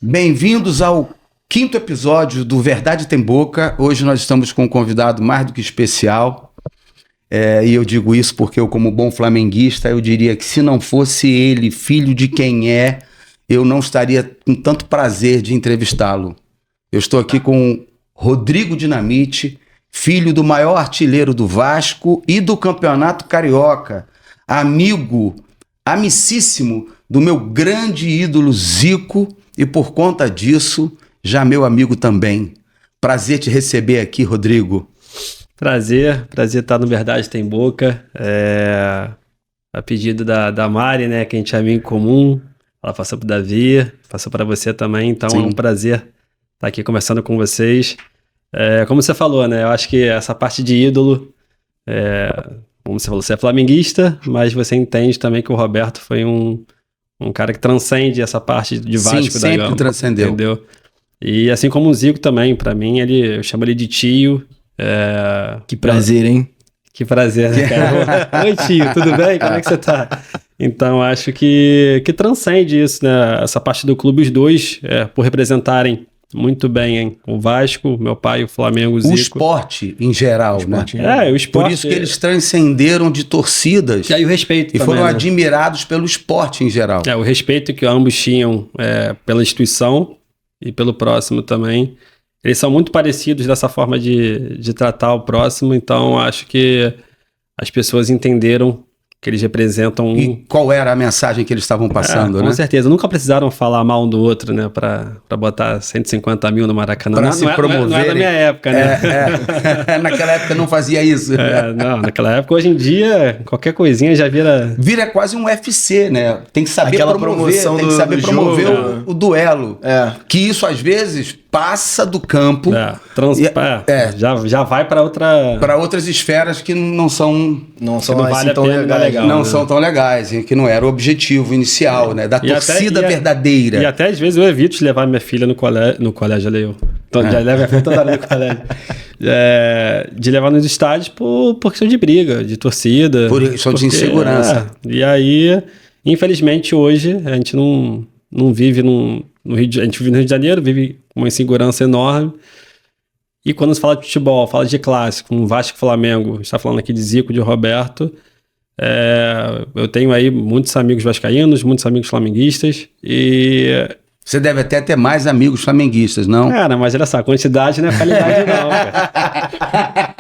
Bem-vindos ao 5º episódio do Verdade Tem Boca. Hoje nós estamos com um convidado mais do que especial. E eu digo isso porque eu, como bom flamenguista, eu diria que se não fosse ele, filho de quem é, eu não estaria com tanto prazer de entrevistá-lo. Eu estou aqui com Rodrigo Dinamite, filho do maior artilheiro do Vasco e do Campeonato Carioca, amigo, amicíssimo do meu grande ídolo Zico e, por conta disso, já meu amigo também. Prazer te receber aqui, Rodrigo. Prazer estar no Verdade Tem Boca. A pedido da Mari, né, que a gente é amigo em comum. Ela passou pro Davi, passou para você também, então Sim. É um prazer estar aqui conversando com vocês. Como você falou, né, eu acho que essa parte de ídolo, como você falou, você é flamenguista, mas você entende também que o Roberto foi um cara que transcende essa parte de Vasco. Sim, sempre da Gama, transcendeu. Entendeu? E assim como o Zico também, pra mim, eu chamo ele de tio. Que prazer, hein? Que prazer, né, cara? Oi, tio, tudo bem? Como é que você tá? Então, acho que transcende isso, né? Essa parte do clube, os dois, por representarem muito bem, hein? O Vasco, meu pai, o Flamengo, o Zico. O esporte em geral, né? O esporte. Por isso que eles transcenderam de torcidas. E aí o respeito e também, foram né? admirados pelo esporte em geral. O respeito que ambos tinham pela instituição e pelo próximo também. Eles são muito parecidos dessa forma de tratar o próximo, então acho que as pessoas entenderam que eles representam... E qual era a mensagem que eles estavam passando, né? Com certeza, nunca precisaram falar mal um do outro, né, pra botar 150 mil no Maracanã. Pra se promoverem. Não é da minha época, né? Naquela época não fazia isso. Não, naquela época, hoje em dia, qualquer coisinha já vira... Vira quase um UFC, né? Tem que saber aquela promover, tem que saber promover o duelo. Que isso, às vezes, passa do campo. Já vai para outras esferas que não são assim tão legais. Não são tão legais, que não era o objetivo inicial, né? Da torcida verdadeira. E até às vezes eu evito de levar minha filha no colégio, já leva a filha toda hora no colégio. De levar nos estádios por questão de briga, de torcida. Por questão de insegurança. E aí, infelizmente, hoje, a gente não vive no Rio de, a gente vive no Rio de Janeiro, vive uma insegurança enorme. E quando se fala de futebol, fala de clássico, um Vasco e Flamengo, a gente está falando aqui de Zico, de Roberto. Eu tenho aí muitos amigos vascaínos, muitos amigos flamenguistas e... Você deve até ter mais amigos flamenguistas, não? Cara, mas olha só, a quantidade não é qualidade não, cara.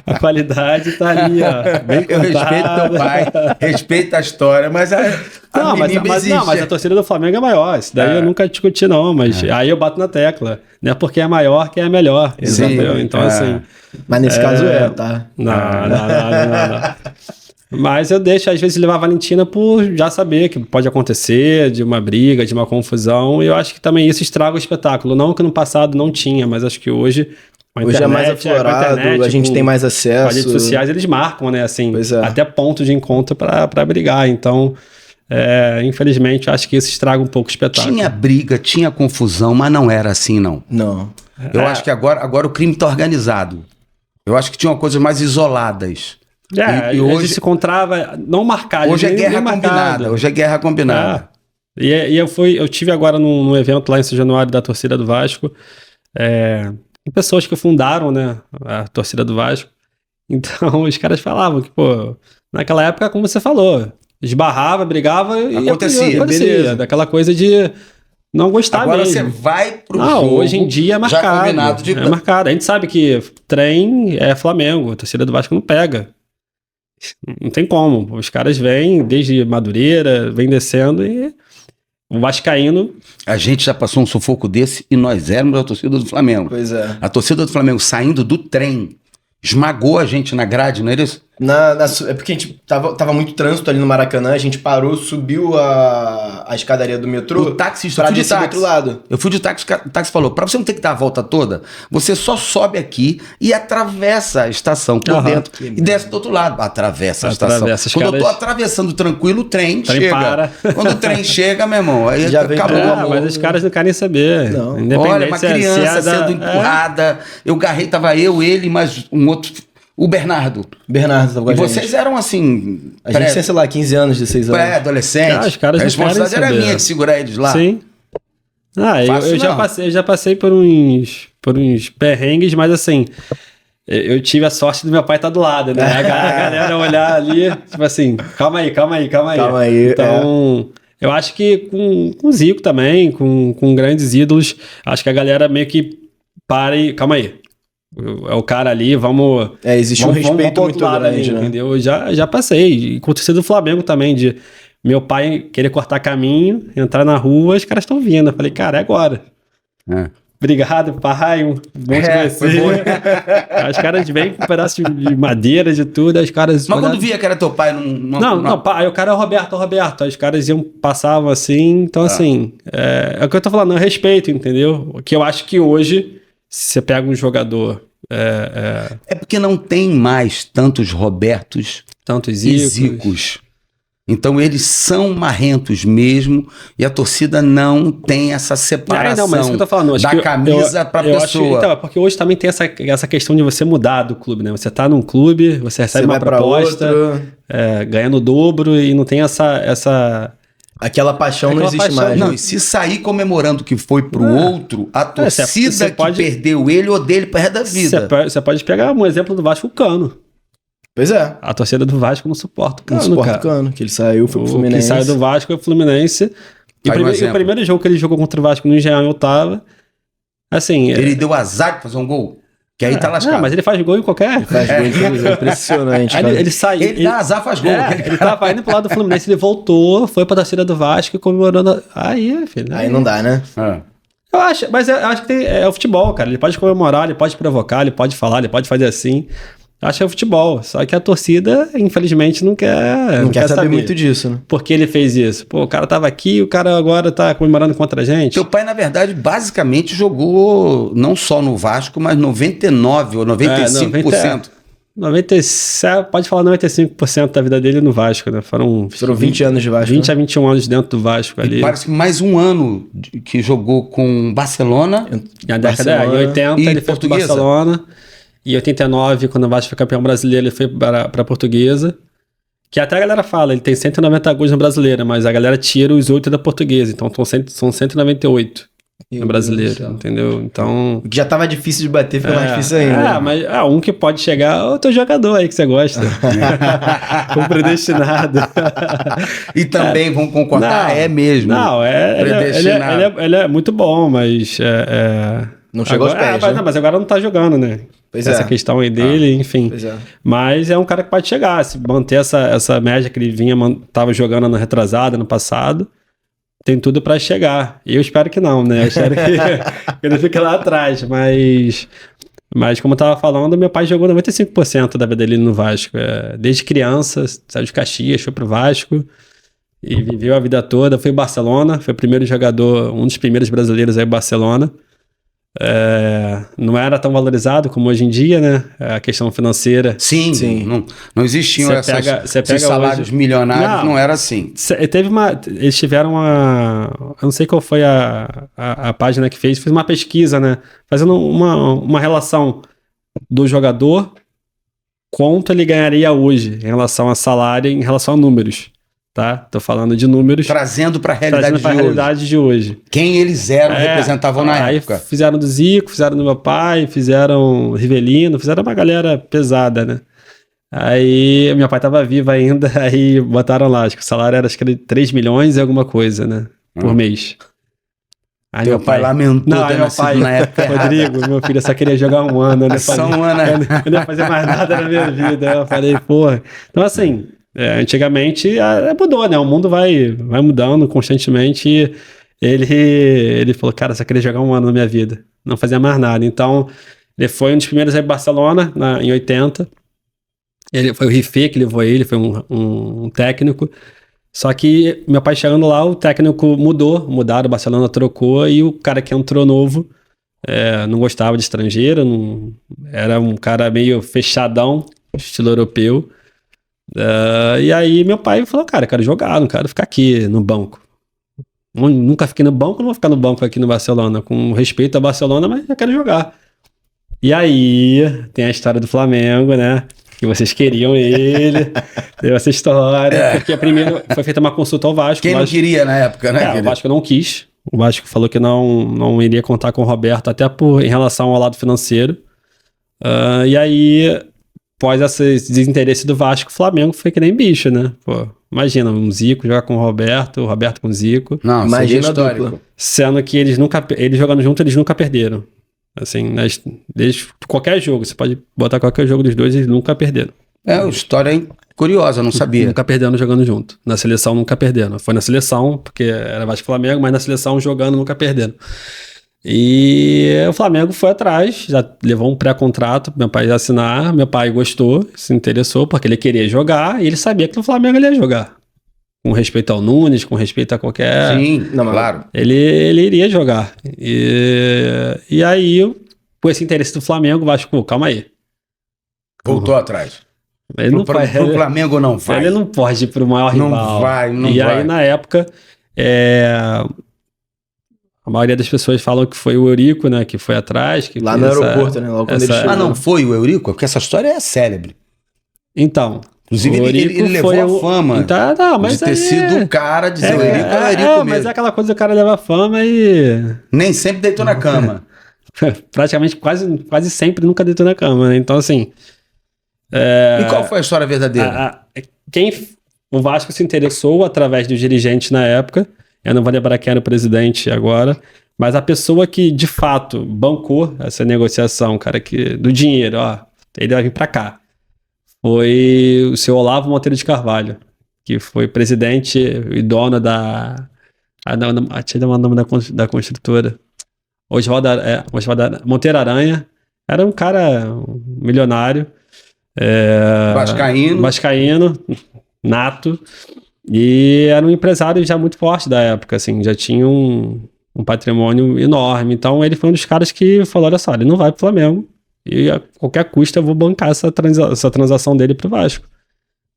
A qualidade tá ali, ó, bem contada. Eu respeito teu pai, respeito a história, mas mas a torcida do Flamengo é maior, isso daí eu nunca discuti não, mas aí eu bato na tecla, não é porque é maior que é melhor, entendeu? Então assim... Mas nesse caso tá? Não. Mas eu deixo, às vezes, levar a Valentina por já saber que pode acontecer, de uma briga, de uma confusão, e eu acho que também isso estraga o espetáculo. Não que no passado não tinha, mas acho que hoje... Hoje é mais aflorado, a gente tem mais acesso. Com as redes sociais, eles marcam, né, assim, até ponto de encontro para brigar. Então, infelizmente, acho que isso estraga um pouco o espetáculo. Tinha briga, tinha confusão, mas não era assim, não. Não. Eu acho que agora o crime está organizado. Eu aeu acho que tinham coisas mais isoladas. E hoje se encontrava não marcado. Hoje é guerra combinada. Hoje é guerra combinada. Eu tive agora num evento lá em São Januário da torcida do Vasco. Pessoas que fundaram, né, a torcida do Vasco. Então os caras falavam que, pô, naquela época, como você falou, esbarrava, brigava e acontecia. Beleza. Daquela coisa de não gostar agora mesmo. Agora você vai pro jogo. Hoje em dia é marcado. Já combinado de... É marcado. A gente sabe que trem é Flamengo, a torcida do Vasco não pega. Não tem como. Os caras vêm desde Madureira, vêm descendo e o vascaíno... A gente já passou um sufoco desse e nós éramos a torcida do Flamengo. Pois é. A torcida do Flamengo saindo do trem esmagou a gente na grade, não era isso? É porque a gente tava muito trânsito ali no Maracanã, a gente parou, subiu a escadaria do metrô. O taxista, eu fui de táxi. Do outro lado. Eu fui de táxi, o táxi falou, pra você não ter que dar a volta toda, você só sobe aqui e atravessa a estação por dentro e desce do outro lado. Atravessa a estação. Quando eu tô atravessando tranquilo, o trem chega. Para. Quando o trem chega, meu irmão, aí já acabou. Mas os caras não querem saber. Não. Olha, uma criança sendo empurrada, tava eu, ele, mais um O Bernardo. Bernardo tava com a E gente. vocês eram assim. A gente tinha, sei lá, 15 anos, 16 anos. Pré-adolescente. Os caras A não querem responsabilidade era saber. minha de segurar eles lá. Sim. Fácil Eu já passei por uns perrengues, mas assim, eu tive a sorte do meu pai estar do lado, né? A galera olhar ali, tipo assim, calma aí. Calma aí, Então, eu acho que com o Zico também, com grandes ídolos, acho que a galera meio que para e, calma aí. É o cara ali, vamos... existe um respeito pro muito outro lado grande, ali, né? entendeu? Eu já passei. E com o torcedor do Flamengo também, de meu pai querer cortar caminho, entrar na rua, os caras estão vindo. Eu falei, cara, é agora. Obrigado, pai. Bom te conhecer. Os caras vêm com um pedaço de madeira, de tudo. Os caras Mas quando via que era teu pai, não, pai, o cara é o Roberto. Aí os caras passavam assim. Então, assim, é o que eu tô falando, é respeito, entendeu? O que eu acho que hoje, se você pega um jogador. É porque não tem mais tantos Robertos Tantos e Zicos. Zicos. Então eles são marrentos mesmo e a torcida não tem essa separação mas isso que eu tô falando. Acho da que camisa pra eu acho pessoa. então, porque hoje também tem essa questão de você mudar do clube, né? Você tá num clube, você recebe Você uma vai pra proposta, outro. ganhando o dobro e não tem essa... Aquela paixão não Aquela existe paixão, mais. Não, né? e se sair comemorando que foi pro outro, a torcida você que pode- perdeu ele odeia ele pro resto da vida. Você pode pegar um exemplo do Vasco, o Cano. Pois é. A torcida do Vasco não suporta o Não Cano, suporta cara. o Cano, que ele saiu, foi pro Quem Fluminense. saiu do Vasco é o Fluminense. E Aí um exemplo. o primeiro jogo que ele jogou contra o Vasco no Engenhão, eu tava. Assim. Ele deu azar de fazer um gol. Que aí tá lascado. Não, mas ele faz gol em qualquer. Faz gol em tudo, é impressionante, Aí cara. ele sai. Ele dá azar, faz gol. Ele tava indo pro lado do Fluminense, ele voltou, foi pra torcida do Vasco e comemorando. Aí, filho. Aí não dá, né? Eu acho, mas eu acho que é o futebol, cara. Ele pode comemorar, ele pode provocar, ele pode falar, ele pode fazer assim. Acho que é o futebol. Só que a torcida, infelizmente, não quer. Não quer saber muito disso, né? Por que ele fez isso? Pô, o cara tava aqui, o cara agora tá comemorando contra a gente. Teu pai, na verdade, basicamente jogou não só no Vasco, mas 99% ou 95%. 97, pode falar 95% da vida dele no Vasco, né? Foram 20 anos de Vasco. 20 a 21 anos dentro do Vasco ali. E parece que mais um ano que jogou com Barcelona. Na década em Barcelona 80 e ele foi pro Portuguesa. Barcelona. E em 89, quando o Vasco foi campeão brasileiro, ele foi pra Portuguesa. Que até a galera fala, ele tem 190 gols na brasileira, mas a galera tira os 8 da Portuguesa. Então são 198 na brasileira, entendeu? Então... O que já tava difícil de bater, ficou mais difícil ainda. mas um que pode chegar é o teu jogador aí que você gosta. Com predestinado. E também, vamos concordar, é mesmo. Não, ele é muito bom, mas... Não chegou aos pés, né? Mas agora não tá jogando, né? Pois Essa é. questão aí dele, enfim. Pois é. Mas é um cara que pode chegar, se manter essa média que ele tava jogando ano retrasado, ano passado, tem tudo pra chegar. E eu espero que não, né? Eu espero que ele fique lá atrás, mas como eu tava falando, meu pai jogou 95% da vida dele no Vasco. Desde criança, saiu de Caxias, foi pro Vasco e viveu a vida toda. Foi em Barcelona, foi o primeiro jogador, um dos primeiros brasileiros aí em Barcelona. Não era tão valorizado como hoje em dia, né? A questão financeira. Sim. Não existiam Você esses salários hoje... milionários, não era assim. Eles tiveram eu não sei qual foi a página que fez uma pesquisa, né? Fazendo uma relação do jogador, quanto ele ganharia hoje em relação a salário, em relação a números. Tá? Tô falando de números. Trazendo pra realidade de hoje. Quem eles eram, representavam na época. Aí fizeram do Zico, fizeram do meu pai, fizeram Rivelino, fizeram uma galera pesada, né? Aí meu pai tava vivo ainda, aí botaram lá, acho que o salário era acho que 3 milhões e alguma coisa, né? Por mês. Aí Teu pai lamentou ter nascido na época errada. Rodrigo, meu filho, eu só queria jogar um ano. Eu não ia fazer mais nada na minha vida. Eu falei, porra. Então assim... antigamente mudou, né? O mundo vai mudando constantemente e ele falou, cara, só queria jogar um ano na minha vida. Não fazia mais nada. Então, ele foi um dos primeiros aí em Barcelona, em 80. Ele foi o Rifé que levou ele, foi um técnico. Só que meu pai chegando lá, o técnico mudaram, o Barcelona trocou e o cara que entrou novo não gostava de estrangeiro, era um cara meio fechadão, estilo europeu. E aí meu pai falou, cara, eu quero jogar, não quero ficar aqui no banco. Nunca fiquei no banco, não vou ficar no banco aqui no Barcelona, com respeito a Barcelona, mas eu quero jogar. E aí, tem a história do Flamengo, né? Que vocês queriam ele, teve essa história, porque primeiro foi feita uma consulta ao Vasco. Quem não queria na época, né? O Vasco não quis. O Vasco falou que não iria contar com o Roberto, até em relação ao lado financeiro. E aí, após esse desinteresse do Vasco, o Flamengo foi que nem bicho, né? Pô, imagina, um Zico jogar com o Roberto com o Zico. Não, imagina a histórico. dupla. Sendo que eles jogando junto, eles nunca perderam. Assim, desde qualquer jogo, você pode botar qualquer jogo dos dois, eles nunca perderam. Uma história curiosa, não sabia. Nunca perdendo jogando junto. Na seleção, nunca perdendo. Foi na seleção, porque era Vasco e Flamengo, mas na seleção jogando, nunca perdendo. E o Flamengo foi atrás, já levou um pré-contrato pro meu pai assinar. Meu pai gostou, se interessou, porque ele queria jogar e ele sabia que no Flamengo ele ia jogar. Com respeito ao Nunes, com respeito a qualquer... Sim, não, claro. Ele iria jogar. E aí, com esse interesse do Flamengo, o Vasco, calma aí. Voltou atrás. Ele não vai, pro Flamengo não vai. Ele não pode ir pro maior rival. Não vai. E aí, na época, a maioria das pessoas falam que foi o Eurico, né, que foi atrás. Que lá no aeroporto, né? Logo quando ele chegou. Não foi o Eurico? Porque essa história é célebre. Então... Inclusive, ele levou a fama mas de ter sido o cara, dizer o Eurico é o Eurico mesmo. Mas é aquela coisa do cara levar a fama e... Nem sempre deitou na cama. Praticamente quase sempre nunca deitou na cama, né? Então, assim... E qual foi a história verdadeira? O Vasco se interessou através dos dirigentes na época. Eu não vou lembrar quem era o presidente agora. Mas a pessoa que, de fato, bancou essa negociação, cara, do dinheiro, ele vai vir pra cá. Foi o seu Olavo Monteiro de Carvalho, que foi presidente e dono tinha o nome da construtora. Oswaldo Monteiro Aranha. Era um cara milionário. Vascaíno, nato. E era um empresário já muito forte da época, assim, já tinha um patrimônio enorme. Então ele foi um dos caras que falou, olha só, ele não vai pro Flamengo. E a qualquer custo eu vou bancar essa transação dele pro Vasco.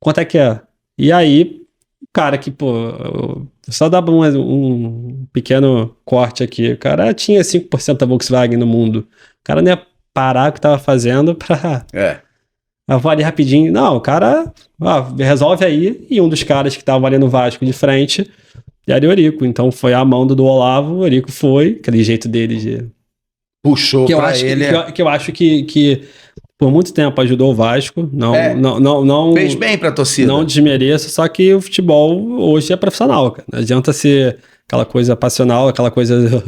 Quanto é que é? E aí, o cara que, só dá um pequeno corte aqui. O cara tinha 5% da Volkswagen no mundo. O cara não ia parar o que tava fazendo pra... Eu vou ali rapidinho. Não, o cara resolve aí. E um dos caras que tava ali no Vasco de frente era o Eurico. Então foi a mão do Olavo, o Eurico foi, aquele jeito dele de... Puxou pra ele. Que eu acho que por muito tempo ajudou o Vasco. Não fez bem pra torcida. Não desmereço, só que o futebol hoje é profissional, cara. Não adianta ser aquela coisa passional, aquela coisa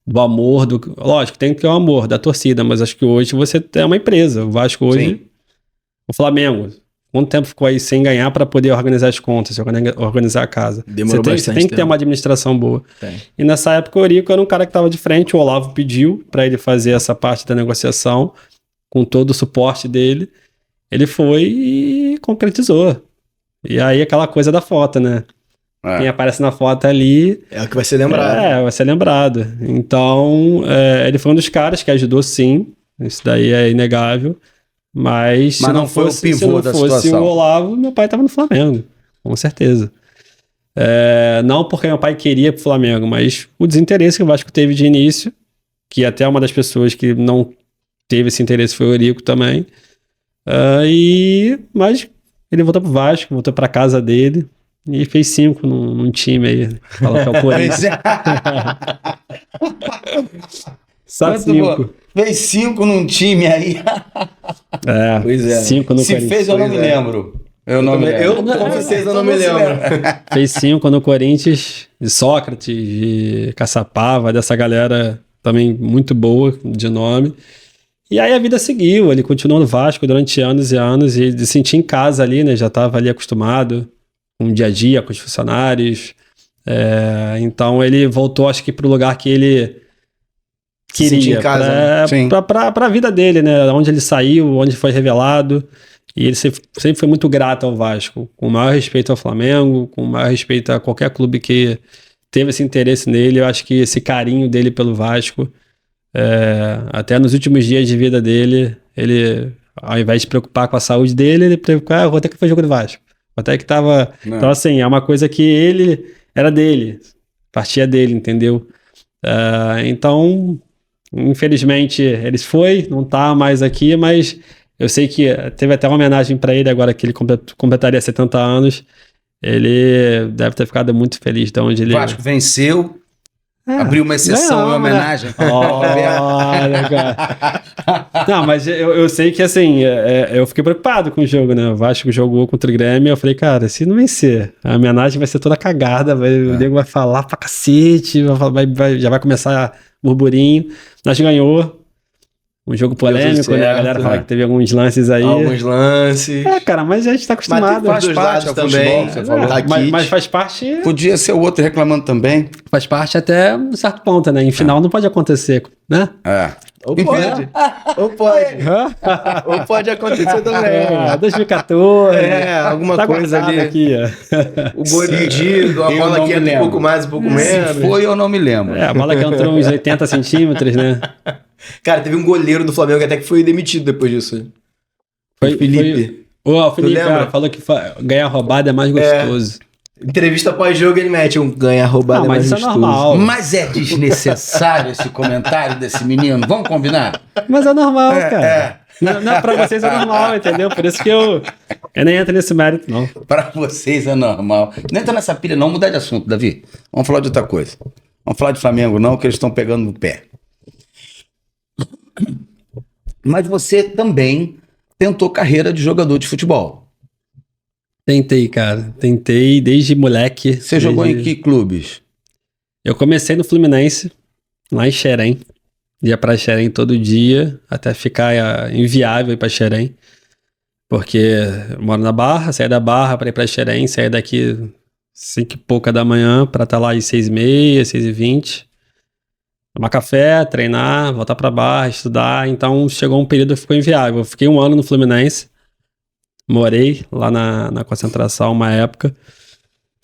do amor. Lógico, tem que ter o amor da torcida, mas acho que hoje você é uma empresa. O Vasco hoje... Sim. O Flamengo, quanto tempo ficou aí sem ganhar para poder organizar as contas, organizar a casa? Demorou bastante Você tem que ter uma administração boa. Tem. E nessa época o Eurico era um cara que estava de frente, o Olavo pediu para ele fazer essa parte da negociação, com todo o suporte dele. Ele foi e concretizou. E aí aquela coisa da foto, né? Quem aparece na foto ali... É o que vai ser lembrado. Vai ser lembrado. Então, ele foi um dos caras que ajudou, sim. Isso daí é inegável. Mas se não fosse o Olavo, meu pai estava no Flamengo, com certeza. Não porque meu pai queria ir pro Flamengo, mas o desinteresse que o Vasco teve de início, que até uma das pessoas que não teve esse interesse foi o Eurico também. Mas ele voltou pro Vasco, voltou pra casa dele e fez 5 num time aí. Fala que é o Corinthians. Só 5. Fez 5 num time aí. Pois é. 5 no Se Corinthians. fez, eu não me lembro. Eu com vocês, eu não me lembro. Fez 5 no Corinthians, de Sócrates, de Caçapava, dessa galera também muito boa de nome. E aí a vida seguiu, ele continuou no Vasco durante anos e anos e se sentia em casa ali, né? Já estava ali acostumado com o dia a dia, com os funcionários. Então ele voltou, acho que, para o lugar que ele queria, para a vida dele, né? Onde ele saiu, onde foi revelado. E ele sempre foi muito grato ao Vasco, com o maior respeito ao Flamengo, com o maior respeito a qualquer clube que teve esse interesse nele. Eu acho que esse carinho dele pelo Vasco, até nos últimos dias de vida dele, ele, ao invés de se preocupar com a saúde dele, ele preocupava, vou ter que fazer jogo do Vasco. Até que tava... Não. Então, assim, é uma coisa que ele era dele, partia dele, entendeu? Então, Infelizmente, ele não tá mais aqui, mas eu sei que teve até uma homenagem para ele agora que ele completaria 70 anos. Ele deve ter ficado muito feliz de onde ele... O Vasco venceu, abriu uma exceção em homenagem. Né? Olha, cara. Não, mas eu sei que, assim, eu fiquei preocupado com o jogo, né? O Vasco jogou contra o Grêmio, eu falei, cara, se não vencer, a homenagem vai ser toda cagada, o nego vai falar pra cacete, já vai começar burburinho. Nós ganhou. Um jogo polêmico, certo, né? A galera fala que teve alguns lances aí. Alguns lances. Cara, mas a gente tá acostumado. Mas faz parte também. Você falou. Mas faz parte... Podia ser o outro reclamando também. Faz parte até um certo ponto, né? Em final não pode acontecer, né? Ou pode. Ou pode. Ou pode acontecer também. 2014. Alguma tá coisa ali. Aqui, o gol iludido, a bola que entra um pouco mais, um pouco menos. Se foi, eu não me lembro. A bola que entrou uns 80 centímetros, né? Cara, teve um goleiro do Flamengo até que foi demitido depois disso. Foi o Felipe. O Felipe falou que ganhar roubada é mais gostoso. Entrevista pós-jogo, ele mete ganhar roubada é mais gostoso. Mas isso é normal. Mas é desnecessário esse comentário desse menino. Vamos combinar? Mas é normal, cara. Não, pra vocês é normal, entendeu? Por isso que eu nem entro nesse mérito, não. Pra vocês é normal. Não entra nessa pilha, não. Mudar de assunto, Davi. Vamos falar de outra coisa. Vamos falar de Flamengo, não, que eles estão pegando no pé. Mas você também tentou carreira de jogador de futebol. Tentei, cara. Tentei desde moleque. Você jogou em que clubes? Eu comecei no Fluminense, lá em Xerém. Ia pra Xerém todo dia, até ficar inviável ir pra Xerém. Porque eu moro na Barra, saí da Barra pra ir pra Xerém, saí daqui 5 e pouca da manhã pra estar lá às 6h30, 6h20. Tomar café, treinar, voltar pra Barra, estudar. Então chegou um período que ficou inviável. Eu fiquei 1 ano no Fluminense. Morei lá na concentração uma época.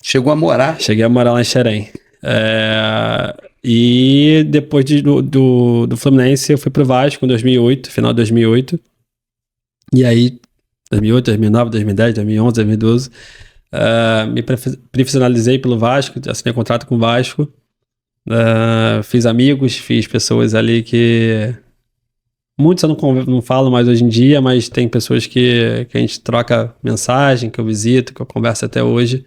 Chegou a morar? Cheguei a morar lá em Xerém. E depois do Fluminense eu fui pro Vasco em 2008, final de 2008. E aí, 2008, 2009, 2010, 2011, 2012, me profissionalizei pelo Vasco, assinei contrato com o Vasco. Fiz amigos, fiz pessoas ali que... Muitos eu não falo mais hoje em dia, mas tem pessoas que a gente troca mensagem, que eu visito, que eu converso até hoje.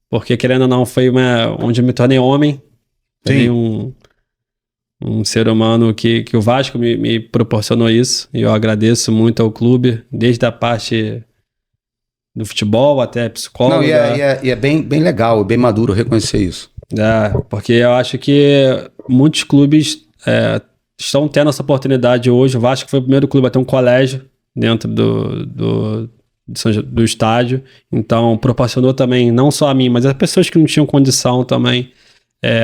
Porque, querendo ou não, foi onde eu me tornei homem. Tem um ser humano que o Vasco me proporcionou isso. E eu agradeço muito ao clube, desde a parte do futebol até psicólogo. Não, e é bem legal, bem maduro reconhecer isso. Porque eu acho que muitos clubes estão tendo essa oportunidade hoje. O Vasco foi o primeiro clube a ter um colégio dentro do estádio. Então, proporcionou também, não só a mim, mas as pessoas que não tinham condição também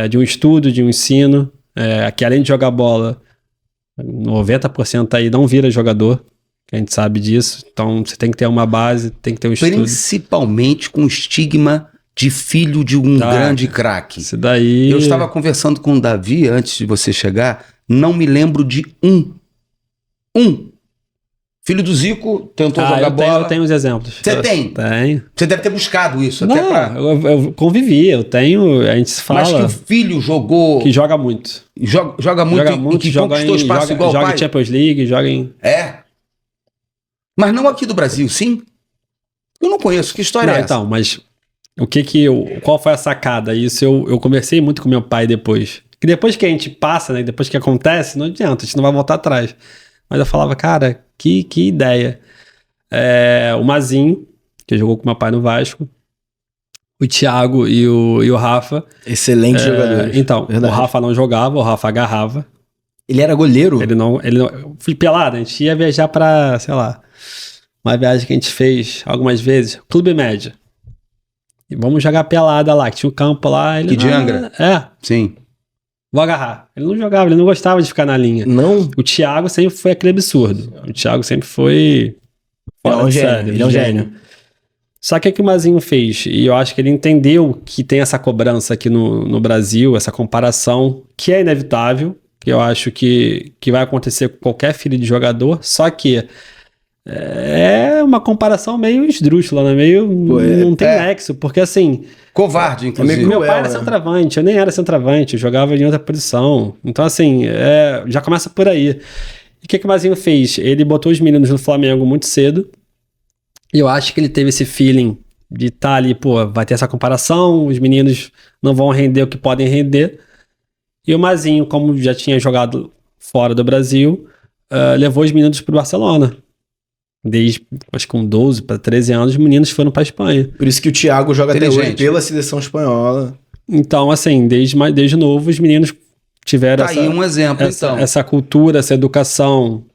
de um estudo, de um ensino, que além de jogar bola, 90% aí não vira jogador, que a gente sabe disso. Então, você tem que ter uma base, tem que ter um estudo. Principalmente com o estigma de filho de um grande craque. Isso daí... Eu estava conversando com o Davi antes de você chegar, não me lembro de um. Filho do Zico tentou jogar bola. Eu tenho os exemplos. Você tem? Tenho. Você deve ter buscado isso. Não, até pra... eu convivi, eu tenho, a gente se fala... Mas que o filho jogou... Que joga muito. Joga muito, que conquistou espaço igual o pai? Joga em Champions League, joga em... Mas não aqui do Brasil, sim? Eu não conheço, que história é essa? Então, mas qual foi a sacada? Isso eu conversei muito com meu pai depois. Que depois que a gente passa, né, depois que acontece, não adianta, a gente não vai voltar atrás. Mas eu falava, cara, que ideia. O Mazinho, que jogou com meu pai no Vasco, o Thiago e o Rafa. Excelentes jogadores. Então, verdade. O Rafa não jogava, o Rafa agarrava. Ele era goleiro? Ele não fui pelado, a gente ia viajar pra, sei lá, uma viagem que a gente fez algumas vezes, Clube Média. E vamos jogar pelada lá, que tinha um campo lá. Ele de Angra? Sim. Vou agarrar. Ele não jogava, ele não gostava de ficar na linha. Não? O Thiago sempre foi aquele absurdo. O Thiago sempre foi... Ele é um gênio. Só que o que o Mazinho fez, e eu acho que ele entendeu que tem essa cobrança aqui no Brasil, essa comparação, que é inevitável, que eu acho que vai acontecer com qualquer filho de jogador, só que é uma comparação meio esdrúxula, né? Meio não tem nexo, porque assim... Covarde, inclusive. Meu pai era centroavante, eu nem era centroavante, eu jogava em outra posição. Então assim, já começa por aí. E o que o Mazinho fez? Ele botou os meninos no Flamengo muito cedo, e eu acho que ele teve esse feeling de estar ali, pô, vai ter essa comparação, os meninos não vão render o que podem render. E o Mazinho, como já tinha jogado fora do Brasil, levou os meninos para o Barcelona. Desde, acho que com 12 para 13 anos, os meninos foram para a Espanha. Por isso que o Thiago joga até hoje pela seleção espanhola. Então, assim, desde novo, os meninos tiveram aí um exemplo, essa cultura, essa educação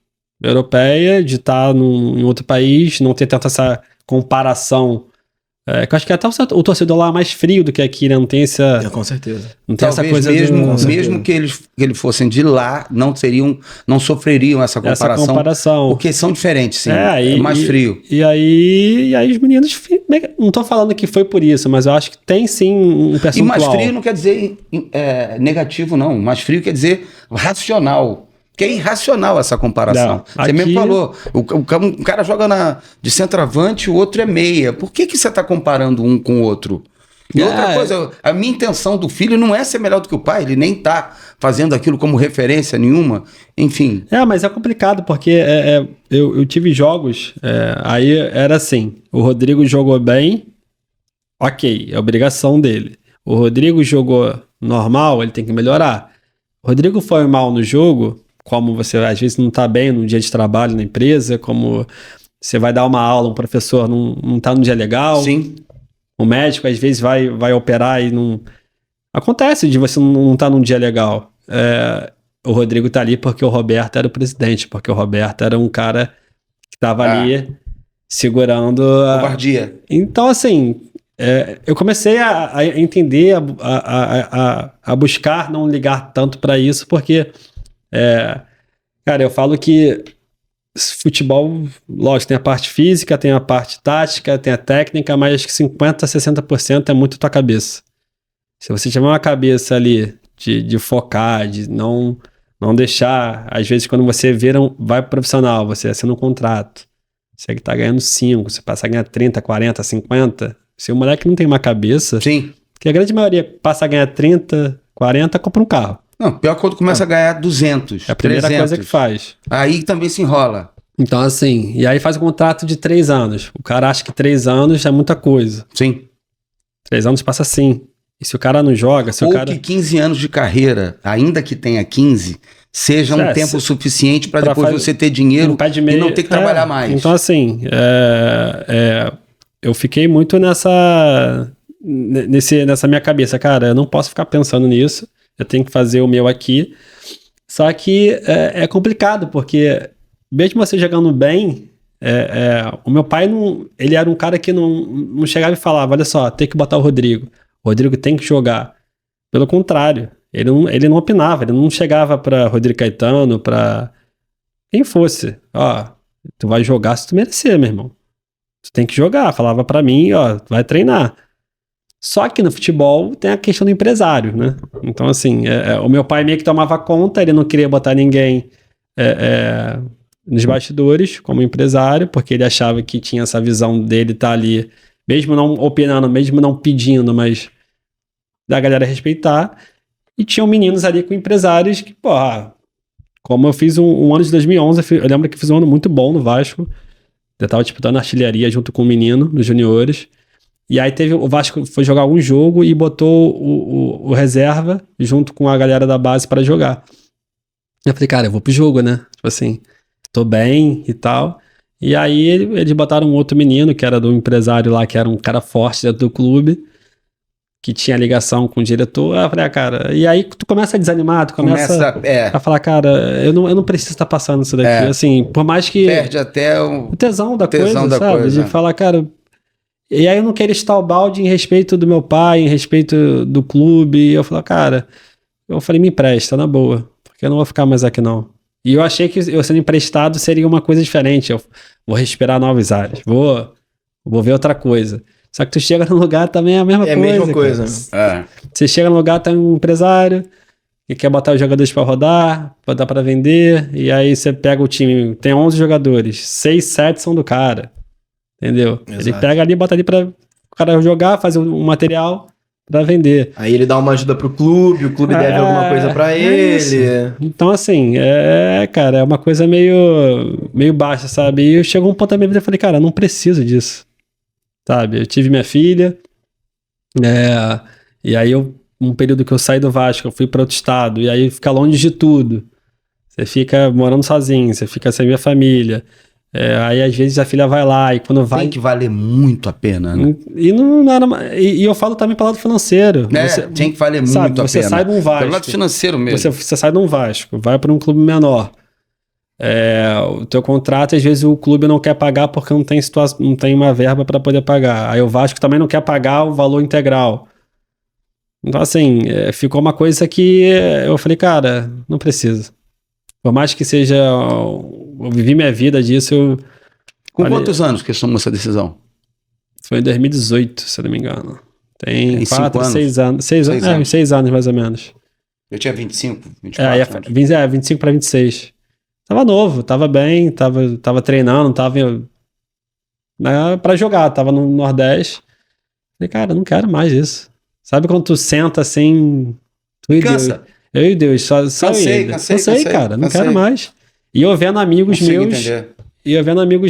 europeia de estar em outro país, não ter tanta essa comparação. Que eu acho que até o torcedor lá é mais frio do que aqui, né? Não tem essa... Com certeza. Não tem talvez essa coisa mesmo que eles fossem de lá, não sofreriam essa comparação. Porque são diferentes, sim. É mais frio. E aí os meninos... Não tô falando que foi por isso, mas eu acho que tem sim um percentual. E mais frio não quer dizer negativo, não. Mais frio quer dizer racional. Que é irracional essa comparação. Você mesmo falou, um cara joga de centroavante, o outro é meia. Por que você está comparando um com o outro? E outra coisa, a minha intenção do filho não é ser melhor do que o pai, ele nem está fazendo aquilo como referência nenhuma, enfim. Mas é complicado, porque eu tive jogos, aí era assim, o Rodrigo jogou bem, ok, é obrigação dele. O Rodrigo jogou normal, ele tem que melhorar. O Rodrigo foi mal no jogo... como você às vezes não está bem no dia de trabalho na empresa, como você vai dar uma aula, um professor não está num dia legal. Sim. O médico às vezes vai operar e não... Acontece de você não estar num dia legal. O Rodrigo está ali porque o Roberto era o presidente, porque o Roberto era um cara que estava ali segurando... Covardia. Então, assim... eu comecei a entender, a buscar não ligar tanto para isso, porque... cara, eu falo que futebol, lógico, tem a parte física, tem a parte tática, tem a técnica, mas acho que 50% a 60% é muito tua cabeça. Se você tiver uma cabeça ali de focar, de não deixar, às vezes quando você vai pro profissional, você assina um contrato, você tá ganhando 5, você passa a ganhar 30, 40, 50, se o moleque não tem uma cabeça, sim, que a grande maioria passa a ganhar 30, 40, compra um carro. Não, pior que quando começa a ganhar 200, é a primeira 300. coisa que faz. Aí também se enrola. Então, assim, e aí faz um contrato de 3 anos. O cara acha que 3 anos é muita coisa. Sim. 3 anos passa assim. E se o cara não joga... que 15 anos de carreira, ainda que tenha 15, seja um tempo suficiente para depois você ter dinheiro e não ter que trabalhar mais. Então, assim, eu fiquei muito nessa minha cabeça. Cara, eu não posso ficar pensando nisso. Eu tenho que fazer o meu aqui. Só que é complicado, porque mesmo você jogando bem, o meu pai, ele era um cara que não chegava e falava, olha só, tem que botar o Rodrigo. O Rodrigo tem que jogar. Pelo contrário, ele não opinava, ele não chegava para Rodrigo Caetano, para quem fosse. Ó, tu vai jogar se tu merecer, meu irmão. Tu tem que jogar. Falava para mim, ó, vai treinar. Só que no futebol tem a questão do empresário, né? Então, assim, o meu pai meio que tomava conta, ele não queria botar ninguém nos bastidores como empresário, porque ele achava que tinha essa visão dele estar ali, mesmo não opinando, mesmo não pedindo, mas da galera respeitar. E tinham meninos ali com empresários que, como eu fiz um ano de 2011, eu lembro que fiz um ano muito bom no Vasco, eu tava disputando artilharia junto com um menino nos juniores. E aí o Vasco foi jogar algum jogo e botou o reserva junto com a galera da base para jogar. Eu falei, cara, eu vou pro jogo, né? Tipo assim, tô bem e tal. E aí eles botaram um outro menino, que era do empresário lá, que era um cara forte dentro do clube, que tinha ligação com o diretor. Eu falei, cara, e aí tu começa a desanimar, tu começa a falar, cara, eu não preciso estar passando isso daqui. Assim, por mais que... Perde até o tesão da coisa, sabe? De falar, cara... E aí eu não queria estar o balde em respeito do meu pai, em respeito do clube. E eu falei, me empresta, na boa, porque eu não vou ficar mais aqui não. E eu achei que eu sendo emprestado seria uma coisa diferente. Eu vou respirar novos ares, vou ver outra coisa. Só que tu chega no lugar também é a mesma coisa. É a mesma coisa. Você chega no lugar, tem um empresário e quer botar os jogadores pra rodar, botar pra vender, e aí você pega o time, tem 11 jogadores, 6, 7 são do cara, entendeu? Exato. Ele pega ali, bota ali pra o cara jogar, fazer um material pra vender. Aí ele dá uma ajuda pro clube, o clube deve alguma coisa pra ele. Isso. Então, assim, cara, é uma coisa meio baixa, sabe? E chegou um ponto da minha vida e falei, cara, eu não preciso disso, sabe? Eu tive minha filha, e aí um período que eu saí do Vasco, eu fui para outro estado, e aí fica longe de tudo. Você fica morando sozinho, você fica sem minha família. Aí às vezes a filha vai lá e quando vai... Tem que valer muito a pena, né? E não era, e eu falo também pelo lado financeiro. Tem que valer muito a pena. Você sai de um Vasco. Pelo lado financeiro mesmo. Você sai de um Vasco, vai para um clube menor. O teu contrato, às vezes o clube não quer pagar porque não tem uma verba para poder pagar. Aí o Vasco também não quer pagar o valor integral. Então, assim, ficou uma coisa que eu falei, cara, não precisa. Por mais que seja... Eu vivi minha vida disso. Com quantos anos que tomou essa decisão? Foi em 2018, se eu não me engano. Tem 4, 6 anos. 6 anos, mais ou menos. Eu tinha 25, 24 anos. 25 para 26. Tava novo, tava bem, tava treinando, tava pra jogar, tava no Nordeste. Falei, cara, não quero mais isso. Sabe quando tu senta assim... Cansa. Eu e Deus, só cansei, cara, não quero mais. E eu vendo amigos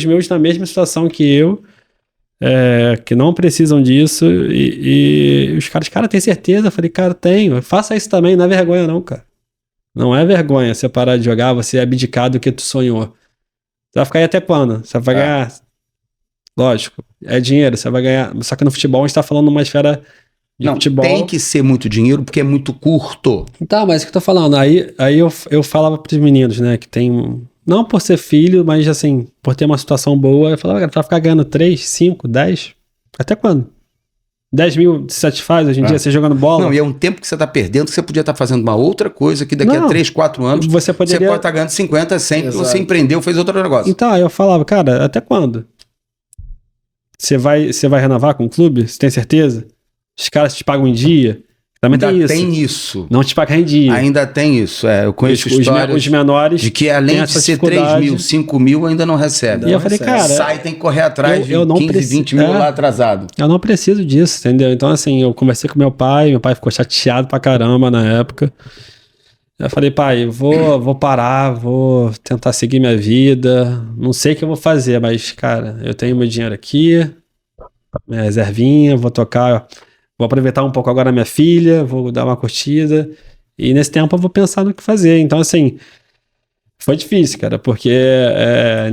meus na mesma situação que eu, que não precisam disso, e os caras, cara, tem certeza? Eu falei, cara, tenho. Faça isso também, não é vergonha não, cara. Não é vergonha você parar de jogar, você abdicar do que tu sonhou. Você vai ficar aí até quando? Você vai ganhar... Lógico, é dinheiro, você vai ganhar... Só que no futebol a gente tá falando numa esfera... Não, futebol. Tem que ser muito dinheiro porque é muito curto. Tá, mas o que eu tô falando? Aí eu falava pros meninos, né, que tem... Não por ser filho, mas assim, por ter uma situação boa, eu falava, cara, vai ficar ganhando 3, 5, 10? Até quando? 10 mil te satisfaz hoje em dia, você jogando bola? Não, e é um tempo que você tá perdendo que você podia estar fazendo uma outra coisa que daqui a 3, 4 anos você pode estar ganhando 50, 100, porque você empreendeu, fez outro negócio. Então, aí eu falava, cara, até quando? Você vai renovar com o clube? Você tem certeza? Os caras te pagam em dia? Também ainda tem isso. Não te pagar em dia. Ainda tem isso. Eu conheço histórias os menores de que além de ser 3 mil, 5 mil, ainda não recebe. E eu falei, cara... Sai, tem que correr atrás de 15, 20 mil lá atrasado. Eu não preciso disso, entendeu? Então, assim, eu conversei com meu pai ficou chateado pra caramba na época. Eu falei, pai, vou parar, vou tentar seguir minha vida. Não sei o que eu vou fazer, mas, cara, eu tenho meu dinheiro aqui, minha reservinha, vou tocar... Vou aproveitar um pouco agora a minha filha, vou dar uma curtida. E nesse tempo eu vou pensar no que fazer. Então, assim, foi difícil, cara, porque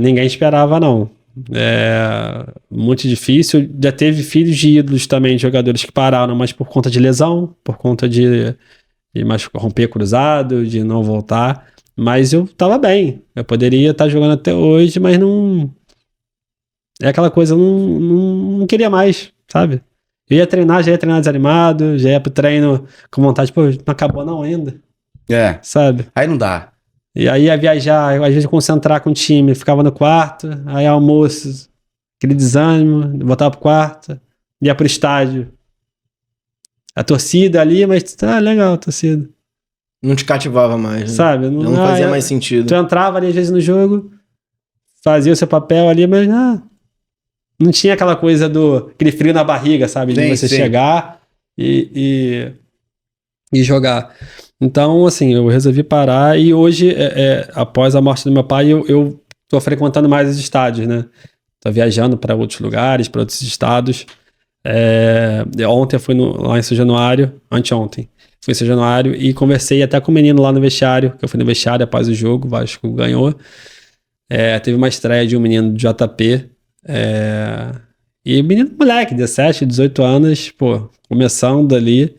ninguém esperava, não. Muito difícil. Já teve filhos de ídolos também, de jogadores que pararam, mas por conta de lesão, por conta de romper cruzado, de não voltar. Mas eu tava bem. Eu poderia estar jogando até hoje, mas não... É aquela coisa, eu não queria mais, sabe? Eu ia treinar, já ia treinar desanimado, já ia pro treino com vontade, pô, não acabou não ainda. Sabe? Aí não dá. E aí ia viajar, às vezes concentrar com o time, ficava no quarto, aí almoço, aquele desânimo, voltava pro quarto, ia pro estádio. A torcida ali, mas legal a torcida. Não te cativava mais, né? Sabe? Não fazia mais sentido. Tu entrava ali às vezes no jogo, fazia o seu papel ali, mas não tinha aquela coisa aquele frio na barriga, sabe? De você chegar e jogar. Então, assim, eu resolvi parar e hoje, após a morte do meu pai, eu tô frequentando mais os estádios, né? Tô viajando para outros lugares, para outros estados. Ontem eu fui lá em São Januário, anteontem. Fui em São Januário e conversei até com o menino lá no vestiário, que eu fui no vestiário após o jogo, o Vasco ganhou. Teve uma estreia de um menino do JP, e menino moleque, 17, 18 anos, pô, começando ali,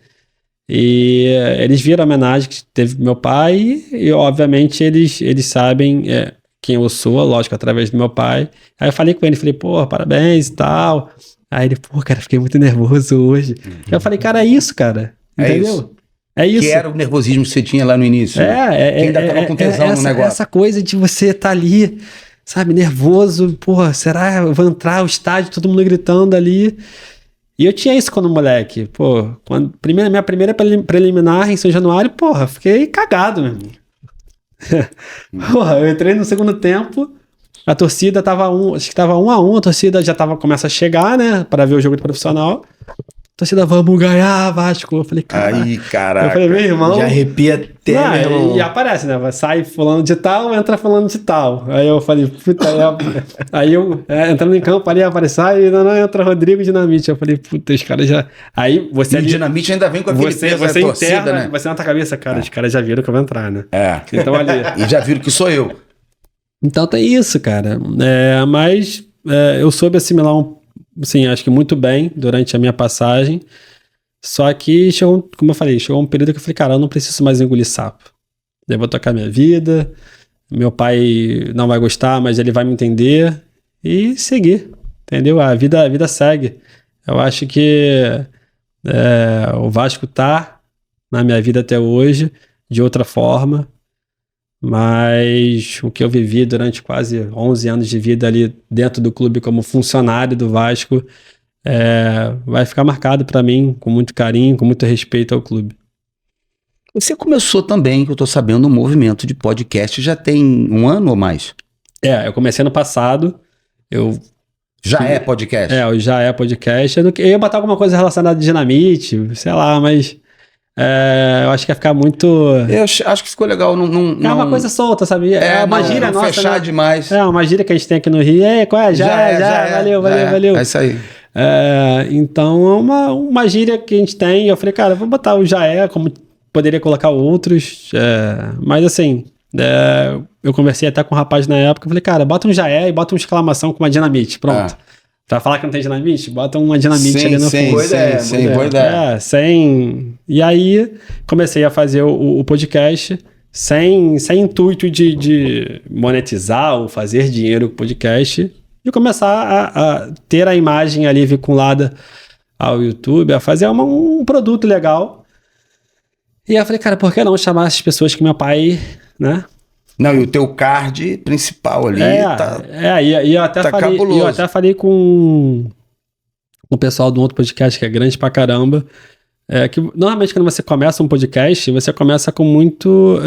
e eles viram a homenagem que teve pro meu pai, e obviamente eles sabem quem eu sou, lógico, através do meu pai. Aí eu falei com ele, falei, pô, parabéns e tal. Aí ele, pô, cara, fiquei muito nervoso hoje. Eu falei, cara, é isso, cara, entendeu? É isso. Que era o nervosismo que você tinha lá no início. Que ainda tava com tesão no negócio. Essa coisa de você estar ali, sabe, nervoso, porra, será? Eu vou entrar o estádio, todo mundo gritando ali. E eu tinha isso quando moleque. Pô, minha primeira preliminar em São Januário, porra, fiquei cagado, meu irmão. Porra, eu entrei no segundo tempo, a torcida tava acho que tava 1-1, a torcida já começa a chegar, né, para ver o jogo de profissional. A torcida, vamos ganhar, Vasco. Eu falei, cara. Aí, caraca. Eu falei, meu irmão. Já arrepia até, meu irmão. E aparece, né? Sai falando de tal, entra falando de tal. Aí eu falei, puta, aí eu entrando em campo ali, aparece, não, entra Rodrigo Dinamite. Eu falei, puta, os caras já. Aí você. E o Dinamite ainda vem com aquele peso da torcida, né? Você na tua cabeça, cara, os caras já viram que eu vou entrar, né? Então ali. E já viram que sou eu. Então tem isso, cara. Mas eu soube assimilar sim, acho que muito bem durante a minha passagem. Só que chegou, como eu falei, chegou um período que eu falei, cara, eu não preciso mais engolir sapo. Eu vou tocar minha vida, meu pai não vai gostar, mas ele vai me entender e seguir, entendeu? A vida segue. Eu acho que o Vasco tá na minha vida até hoje, de outra forma, mas o que eu vivi durante quase 11 anos de vida ali dentro do clube como funcionário do Vasco vai ficar marcado para mim com muito carinho, com muito respeito ao clube. Você começou também, que eu tô sabendo, um movimento de podcast já tem 1 ano ou mais? Eu comecei ano passado, Já é podcast? Já é podcast. Eu ia botar alguma coisa relacionada a Dinamite, sei lá, mas eu acho que ia ficar muito... Eu acho que ficou legal. Não, é uma coisa solta, sabe? É uma gíria nossa, fechar, né? Demais. É uma gíria que a gente tem aqui no Rio. Qual é? Já. Valeu. É isso aí. Então, é uma gíria que a gente tem. E eu falei, cara, vou botar o como poderia colocar outros. Mas assim, eu conversei até com um rapaz na época. Eu falei, cara, bota um e bota uma exclamação com uma Dinamite. Pronto. Pra falar que não tem Dinamite, bota uma Dinamite ali no fundo. Boa ideia. E aí, comecei a fazer o podcast sem intuito de monetizar ou fazer dinheiro com o podcast, e começar a ter a imagem ali vinculada ao YouTube, a fazer um produto legal. E aí eu falei, cara, por que não chamar essas pessoas que meu pai, né? Não, e o teu card principal ali e eu até cabuloso. Eu até falei com o pessoal de um outro podcast que é grande pra caramba, que normalmente quando você começa um podcast, você começa com muito...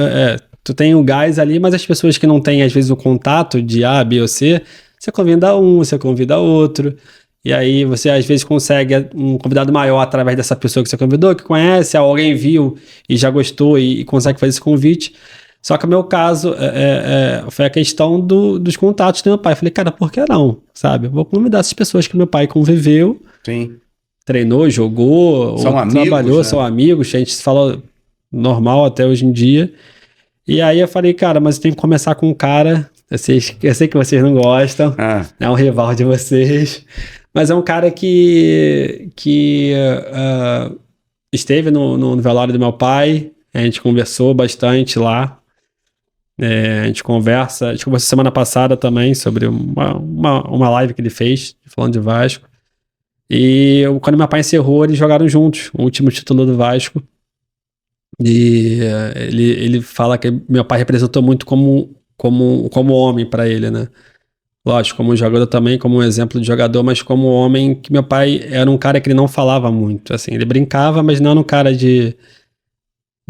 tu tem o gás ali, mas as pessoas que não têm, às vezes, o contato de A, B ou C, você convida você convida outro, e aí você, às vezes, consegue um convidado maior através dessa pessoa que você convidou, que conhece, alguém viu e já gostou e consegue fazer esse convite. Só que o meu caso foi a questão dos contatos do meu pai. Eu falei, cara, por que não? Sabe? Eu vou convidar essas pessoas que meu pai conviveu, sim, treinou, jogou, trabalhou, são amigos, a gente se fala normal até hoje em dia. E aí eu falei, cara, mas tem que começar com um cara, eu sei que vocês não gostam, é um rival de vocês, mas é um cara que esteve no velório do meu pai, a gente conversou bastante lá. A gente conversou semana passada também sobre uma live que ele fez, falando de Vasco. E quando meu pai encerrou, eles jogaram juntos, o último título do Vasco. E ele fala que meu pai representou muito como homem para ele, né? Lógico, como jogador também, como um exemplo de jogador, mas como homem, que meu pai era um cara que ele não falava muito. Assim, ele brincava, mas não era um cara de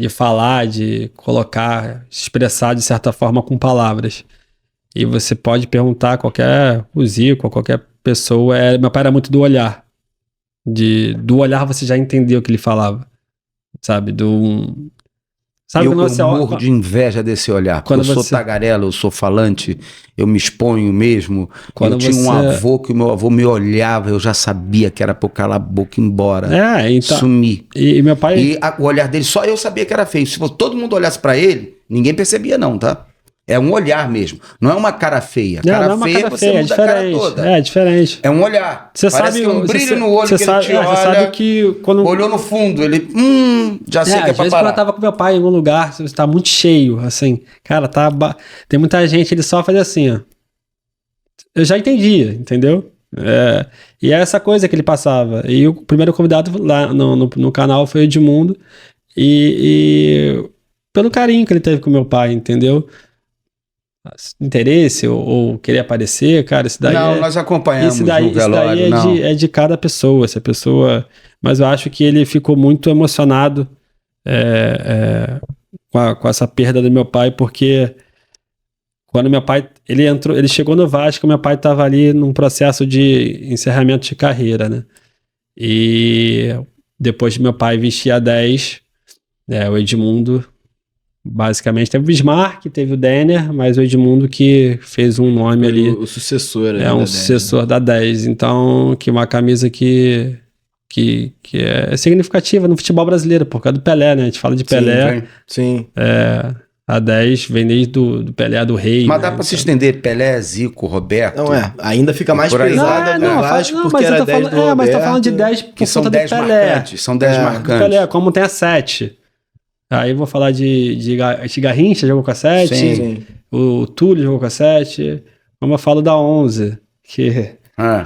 falar, de colocar, expressar de certa forma com palavras. E você pode perguntar a o Zico, a qualquer pessoa, meu pai era muito do olhar. Do olhar você já entendeu o que ele falava, sabe? Eu morro de inveja desse olhar, porque eu sou tagarela, eu sou falante, eu me exponho mesmo. Eu tinha um avô que o meu avô me olhava, eu já sabia que era pra eu calar a boca e ir embora, então, sumir. E meu pai... E o olhar dele, só eu sabia que era feio. Se todo mundo olhasse pra ele, ninguém percebia não, tá? É um olhar mesmo, não é uma cara feia. Cara feia, você muda a cara toda. É diferente. É um olhar. Você parece sabe, que um brilho no olho que ele te olha. Você sabe que quando... Olhou no fundo, ele... já sei que é pra vezes parar. Quando eu tava com meu pai em algum lugar, você tá muito cheio, assim. Cara, tem muita gente, ele só faz assim, ó. Eu já entendia, entendeu? E é essa coisa que ele passava. E o primeiro convidado lá no canal foi o Edmundo. E pelo carinho que ele teve com meu pai, entendeu? interesse ou querer aparecer, cara, isso daí Não, nós acompanhamos isso daí, no velório, isso daí é de cada pessoa, se a pessoa... Mas eu acho que ele ficou muito emocionado com essa perda do meu pai, porque quando meu pai, ele chegou no Vasco, meu pai estava ali num processo de encerramento de carreira, né? E depois de meu pai vestir a 10, o Edmundo, basicamente, teve o Bismarck, teve o Denner, mas o Edmundo que fez um nome ali. O sucessor. É um sucessor da 10. Então, que uma camisa que é significativa no futebol brasileiro, por causa do Pelé, né? A gente fala de Pelé. Sim. A 10 vem desde do Pelé, do Rei. Mas né? dá pra se estender Pelé, Zico, Roberto. Não ainda fica mais por aí. pesado Não, o Vasco, não, porque mas era eu tô 10 falando, do mas tá Roberto, falando de 10 por que são conta 10 do Pelé. marcantes. São 10 marcantes. Pelé, como tem a 7. Aí eu vou falar de Garrincha, jogou com a 7. Sim. O Túlio jogou com a 7. Como eu falo da 11, que...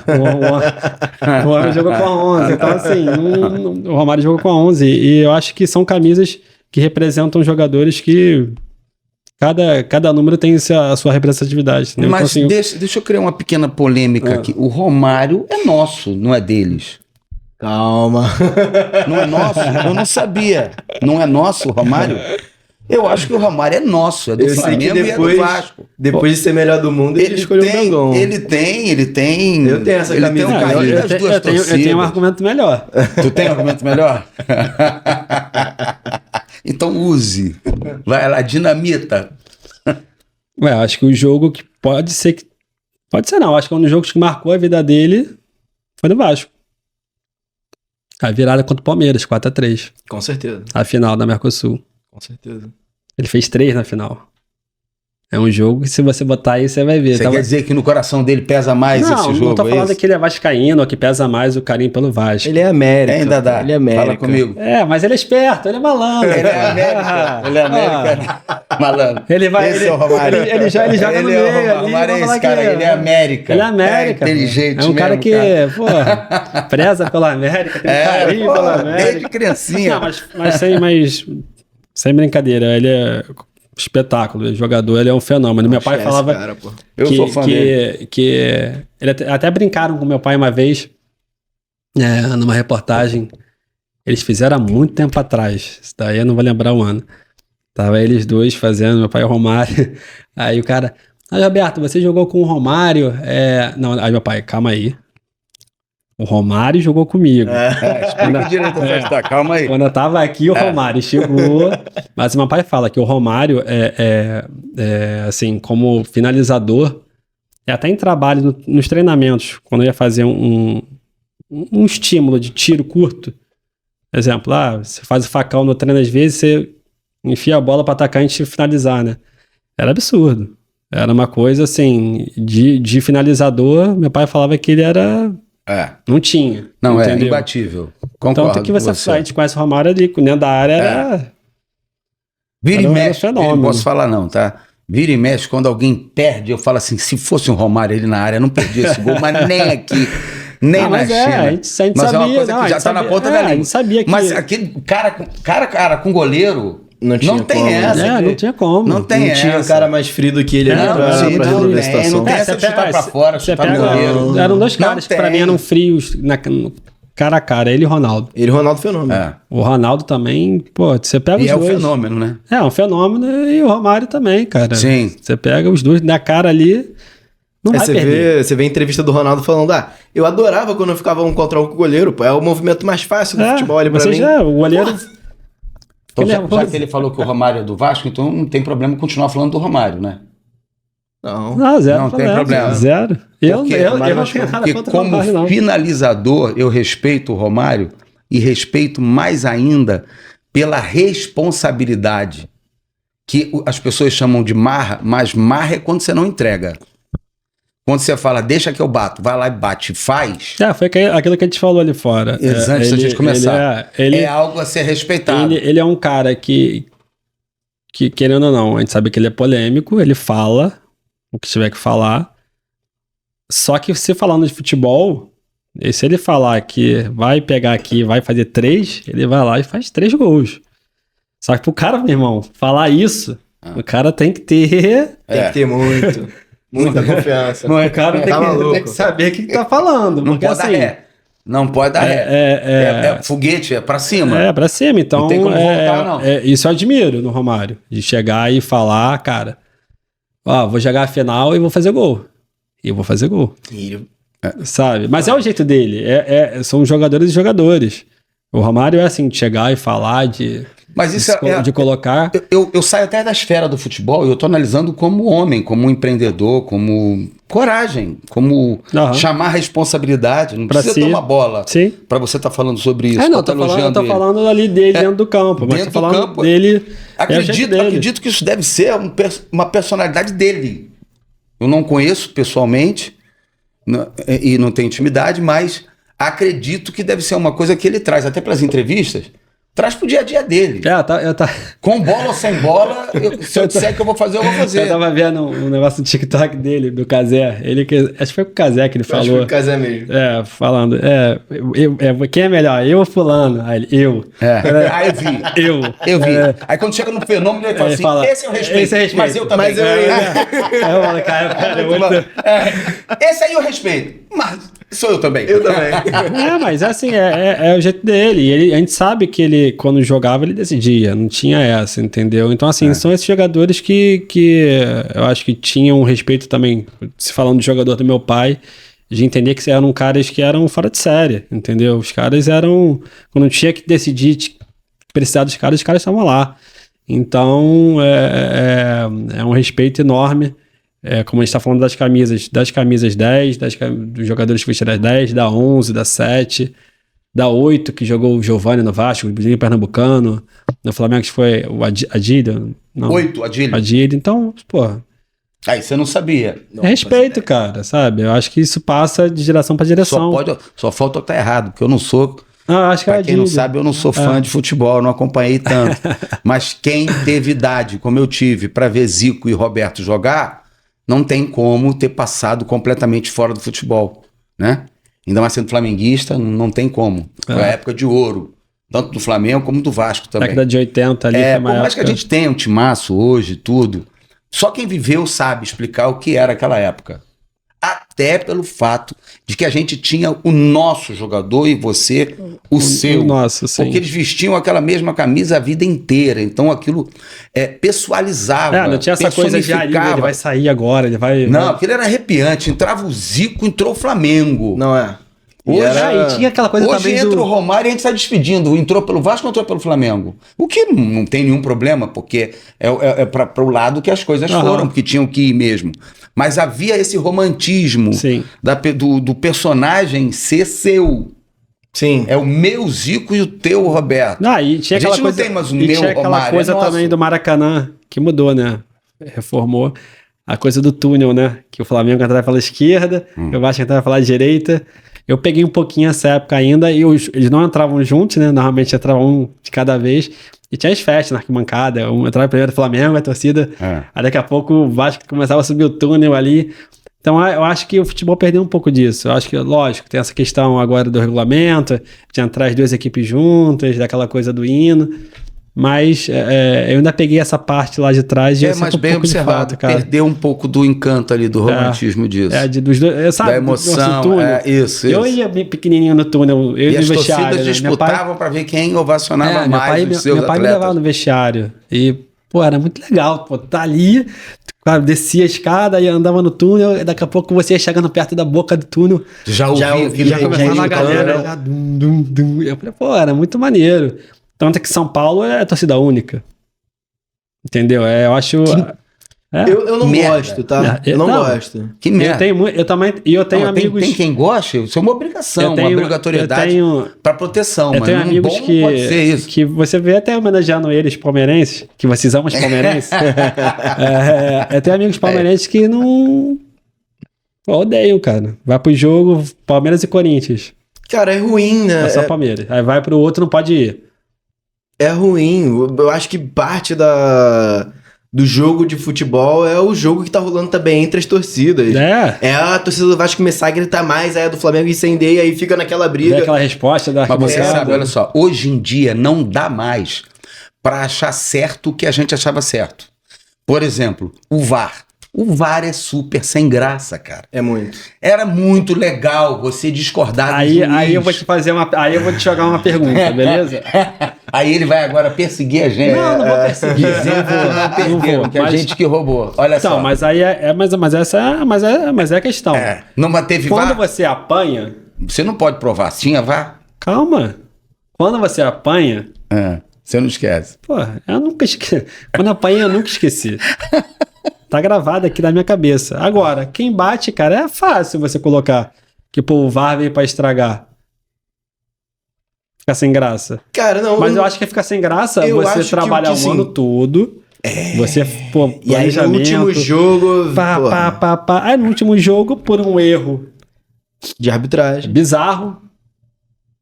O Romário jogou com a 11. Então, assim, o Romário jogou com a 11. E eu acho que são camisas que representam jogadores que cada número tem a sua representatividade. Né? Mas então, assim, deixa eu criar uma pequena polêmica aqui. O Romário é nosso, não é deles. Calma. Não é nosso? Eu não sabia. Não é nosso o Romário? Eu acho que o Romário é nosso, é do Flamengo e é do Vasco. Depois de ser melhor do mundo, ele escolheu o Mengão. Ele tem. Eu tenho essa camisa. Tem um carinho das duas torcidas. Eu tenho um argumento melhor. Tu tem um argumento melhor? Então use. Vai lá, dinamita. Acho que o jogo que pode ser não. Acho que um dos jogos que marcou a vida dele foi no Vasco. A virada contra o Palmeiras, 4-3. Com certeza. A final da Mercosul. Com certeza. Ele fez 3 na final. É um jogo que se você botar aí, você vai ver. Você quer dizer que no coração dele pesa mais esse jogo? Não, tô falando que ele é vascaíno, ou que pesa mais o carinho pelo Vasco. Ele é América. Ainda dá. Ele é América. Fala comigo. Mas ele é esperto, ele é malandro. Ele é América. Ele é América. Malandro. Ele vai... Esse é o Romário. Ele joga no meio ali. O Romário é esse cara, ele é América. Ele é América. É inteligente É um cara mesmo, que, preza pela América, tem carinho pela América. Desde criancinha. Não, mas sem brincadeira, ele é espetáculo, o jogador, ele é um fenômeno. Meu pai falava Eu sou fã dele. que ele até brincaram com meu pai uma vez, numa reportagem, eles fizeram há muito tempo atrás, isso daí eu não vou lembrar o ano. Tava eles dois fazendo, meu pai e o Romário, aí o cara, Roberto, você jogou com o Romário? Não, aí meu pai, calma aí. O Romário jogou comigo. Explica direito a festa, calma aí. Quando eu tava aqui, o Romário chegou. Mas meu pai fala que o Romário assim, como finalizador, até em trabalho, nos treinamentos, quando eu ia fazer um estímulo de tiro curto, exemplo, você faz o facão no treino, às vezes você enfia a bola para atacante finalizar, né? Era absurdo. Era uma coisa assim, de finalizador, meu pai falava que ele era... Não tinha. Não, entendeu? Imbatível. Concordo. Tanto que a gente conhece o Romário ali, dentro da área era... Vira e mexe, fenômeno. Não posso falar não, tá? Vira e mexe, quando alguém perde, eu falo assim, se fosse um Romário ali na área, não perdia esse gol, mas nem aqui, nem na China. A gente sabia. Mas é uma coisa que já tá na ponta da língua. A gente sabia que... Mas aquele cara com goleiro... Não tem essa. Não tinha como. Não tem essa. Tinha um cara mais frio do que ele pra resolver a situação. Não tem essa de chutar pra fora, chutar no goleiro. Eram dois caras que pra mim eram frios cara a cara, ele e o Ronaldo. Ele e o Ronaldo fenômeno. O Ronaldo também, você pega os dois. E é um fenômeno, né? É um fenômeno e o Romário também, cara. Sim. Você pega os dois na cara ali, não vai perder. Você vê a entrevista do Ronaldo falando, eu adorava quando eu ficava 1 contra 1 com o goleiro, pô, é o movimento mais fácil do futebol ali pra mim. O goleiro... Então, já que ele falou que o Romário é do Vasco, então não tem problema continuar falando do Romário, né? Não, zero. Não tem problema. Zero. Eu não tenho nada porque contra como o Romário, não. finalizador, eu respeito o Romário e respeito mais ainda pela responsabilidade que as pessoas chamam de marra, mas marra é quando você não entrega. Quando você fala, deixa que eu bato, vai lá e bate e faz. Foi aquilo que a gente falou ali fora. Antes da gente começar. É algo a ser respeitado. Ele é um cara que, querendo ou não, a gente sabe que ele é polêmico, ele fala o que tiver que falar. Só que se falando de futebol, e se ele falar que vai pegar aqui, vai fazer 3, ele vai lá e faz 3 gols. Só que pro cara, meu irmão, falar isso, O cara tem que ter... Tem que ter muita confiança. O cara tem que saber o que tá falando. Não porque, pode dar ré. Não pode dar ré. É foguete, é pra cima. É, pra cima. Então, não tem como voltar, não. Isso eu admiro no Romário. De chegar e falar, cara, vou jogar a final e vou fazer gol. E eu vou fazer gol. Sabe? Mas é o jeito dele. São jogadores e jogadores. O Romário é assim, de chegar e falar, de colocar... Eu saio até da esfera do futebol e eu tô analisando como homem, como empreendedor, como coragem, como chamar responsabilidade. Não precisa ter uma bola pra você estar falando sobre isso. Eu tô falando ali dele dentro do campo. Mas tô falando dele... Acredito que isso deve ser uma personalidade dele. Eu não conheço pessoalmente e não tenho intimidade, mas... acredito que deve ser uma coisa que ele traz, até pelas entrevistas, traz pro dia a dia dele. Com bola ou sem bola, se eu disser que eu vou fazer, eu vou fazer. Eu tava vendo um negócio do TikTok dele, do Casé. Acho que foi com o Casé que ele falou. Acho que foi o Casé mesmo. Falando. Quem é melhor? Eu ou fulano? Aí ele, eu. Aí eu vi. Aí quando chega no fenômeno, ele fala assim, esse é o respeito. Esse é respeito. Mas eu também. Esse aí eu respeito. Mas sou eu também. Eu também. Mas assim, é o jeito dele. A gente sabe que ele, quando jogava, ele decidia. Não tinha essa, entendeu? Então, assim, são esses jogadores que eu acho que tinham um respeito também, se falando de jogador do meu pai, de entender que eram caras que eram fora de série, entendeu? Os caras eram... Quando tinha que decidir, precisar dos caras, os caras estavam lá. Então, é um respeito enorme. Como a gente está falando das camisas 10, dos jogadores que vestiram as 10, da 11, da 7, da 8, que jogou o Giovani no Vasco, o Bruninho Pernambucano, no Flamengo que foi o Adílio. 8, Adílio. Adílio, então, pô... Aí você não sabia. Respeito, cara, sabe? Eu acho que isso passa de geração para geração. Só falta eu estar errado, porque eu não sou... acho que pra quem não sabe, eu não sou fã de futebol, eu não acompanhei tanto. Mas quem teve idade, como eu tive, para ver Zico e Roberto jogar... não tem como ter passado completamente fora do futebol, né? Ainda mais sendo flamenguista, não tem como. Foi a época de ouro, tanto do Flamengo como do Vasco também. Década de 80 ali. Por mais que a gente tenha um timaço hoje, tudo, só quem viveu sabe explicar o que era aquela época. Até pelo fato de que a gente tinha o nosso jogador e você o seu. O nosso, sim. Porque eles vestiam aquela mesma camisa a vida inteira. Então aquilo pessoalizava. Não tinha essa coisa de ele vai sair agora, ele vai... Não, aquilo era arrepiante. Entrava o Zico, entrou o Flamengo. Não é? E tinha aquela coisa hoje também entra o Romário e a gente está despedindo. Entrou pelo Vasco ou entrou pelo Flamengo? O que não tem nenhum problema, porque é para o lado que as coisas foram, porque tinham que ir mesmo. Mas havia esse romantismo do personagem ser seu. Sim. É o meu Zico e o teu Roberto. E tinha aquela coisa, não tem mais o meu tinha aquela Romário, coisa também do Maracanã, que mudou, né? Reformou. A coisa do túnel, né? Que o Flamengo entrava pela esquerda, o Vasco entrava pela direita. Eu peguei um pouquinho essa época ainda e eles não entravam juntos, né? Normalmente entravam um de cada vez. E tinha as festas na arquibancada. Entrava primeiro do Flamengo, a torcida. Aí daqui a pouco o Vasco começava a subir o túnel ali. Então eu acho que o futebol perdeu um pouco disso. Eu acho que, lógico, tem essa questão agora do regulamento, de entrar as duas equipes juntas, daquela coisa do hino. Mas eu ainda peguei essa parte lá de trás e mas bem observado, cara. Perdeu um pouco do encanto ali, do romantismo disso. Dos dois, sabe? Da emoção, isso. Eu ia bem pequenininho no túnel, e as torcidas disputavam para ver quem ovacionava mais os seus atletas. Meu pai me levava no vestiário e, era muito legal, tá ali, claro, descia a escada e andava no túnel, e daqui a pouco você ia chegando perto da boca do túnel. Já começava a galera, Eu falei, era muito maneiro. Tanto que São Paulo é torcida única. Entendeu? Eu acho... Eu não gosto, tá? Eu não gosto. Que merda. Eu tenho amigos... Tem quem goste, isso é uma obrigação, uma obrigatoriedade para proteção. Eu tenho amigos que você vê até homenageando eles, palmeirenses, que vocês amam os palmeirenses. Eu tenho amigos palmeirenses que não... odeiam, cara. Vai pro jogo, Palmeiras e Corinthians. Cara, é ruim, né? É só Palmeiras. Aí vai pro outro, não pode ir. É ruim. Eu acho que parte do jogo de futebol é o jogo que tá rolando também entre as torcidas. É a torcida do Vasco começar a gritar mais, aí a do Flamengo incender, aí fica naquela briga. Vê aquela resposta da Mas você sabe, olha só, hoje em dia não dá mais pra achar certo o que a gente achava certo. Por exemplo, o VAR. O VAR é super sem graça, cara. É muito. Era muito legal você discordar do juiz. Aí eu vou te jogar uma pergunta, beleza? Aí ele vai agora perseguir a gente. Não vou perseguir. Não vou, que a gente que roubou. Olha só. Então, mas aí mas é a questão. Não teve Quando VAR, você apanha... você não pode provar. Tinha VAR? Calma. Quando você apanha... Você não esquece. Pô, eu nunca esqueci. Quando eu apanhei, eu nunca esqueci. Tá gravado aqui na minha cabeça. Agora, quem bate, cara, é fácil você colocar que, pô, o VAR veio pra estragar. Fica sem graça. Cara, não. Mas eu acho que fica sem graça você trabalhar o ano todo. Você, pô, e aí no último jogo... Aí no último jogo, por um erro de arbitragem. Bizarro.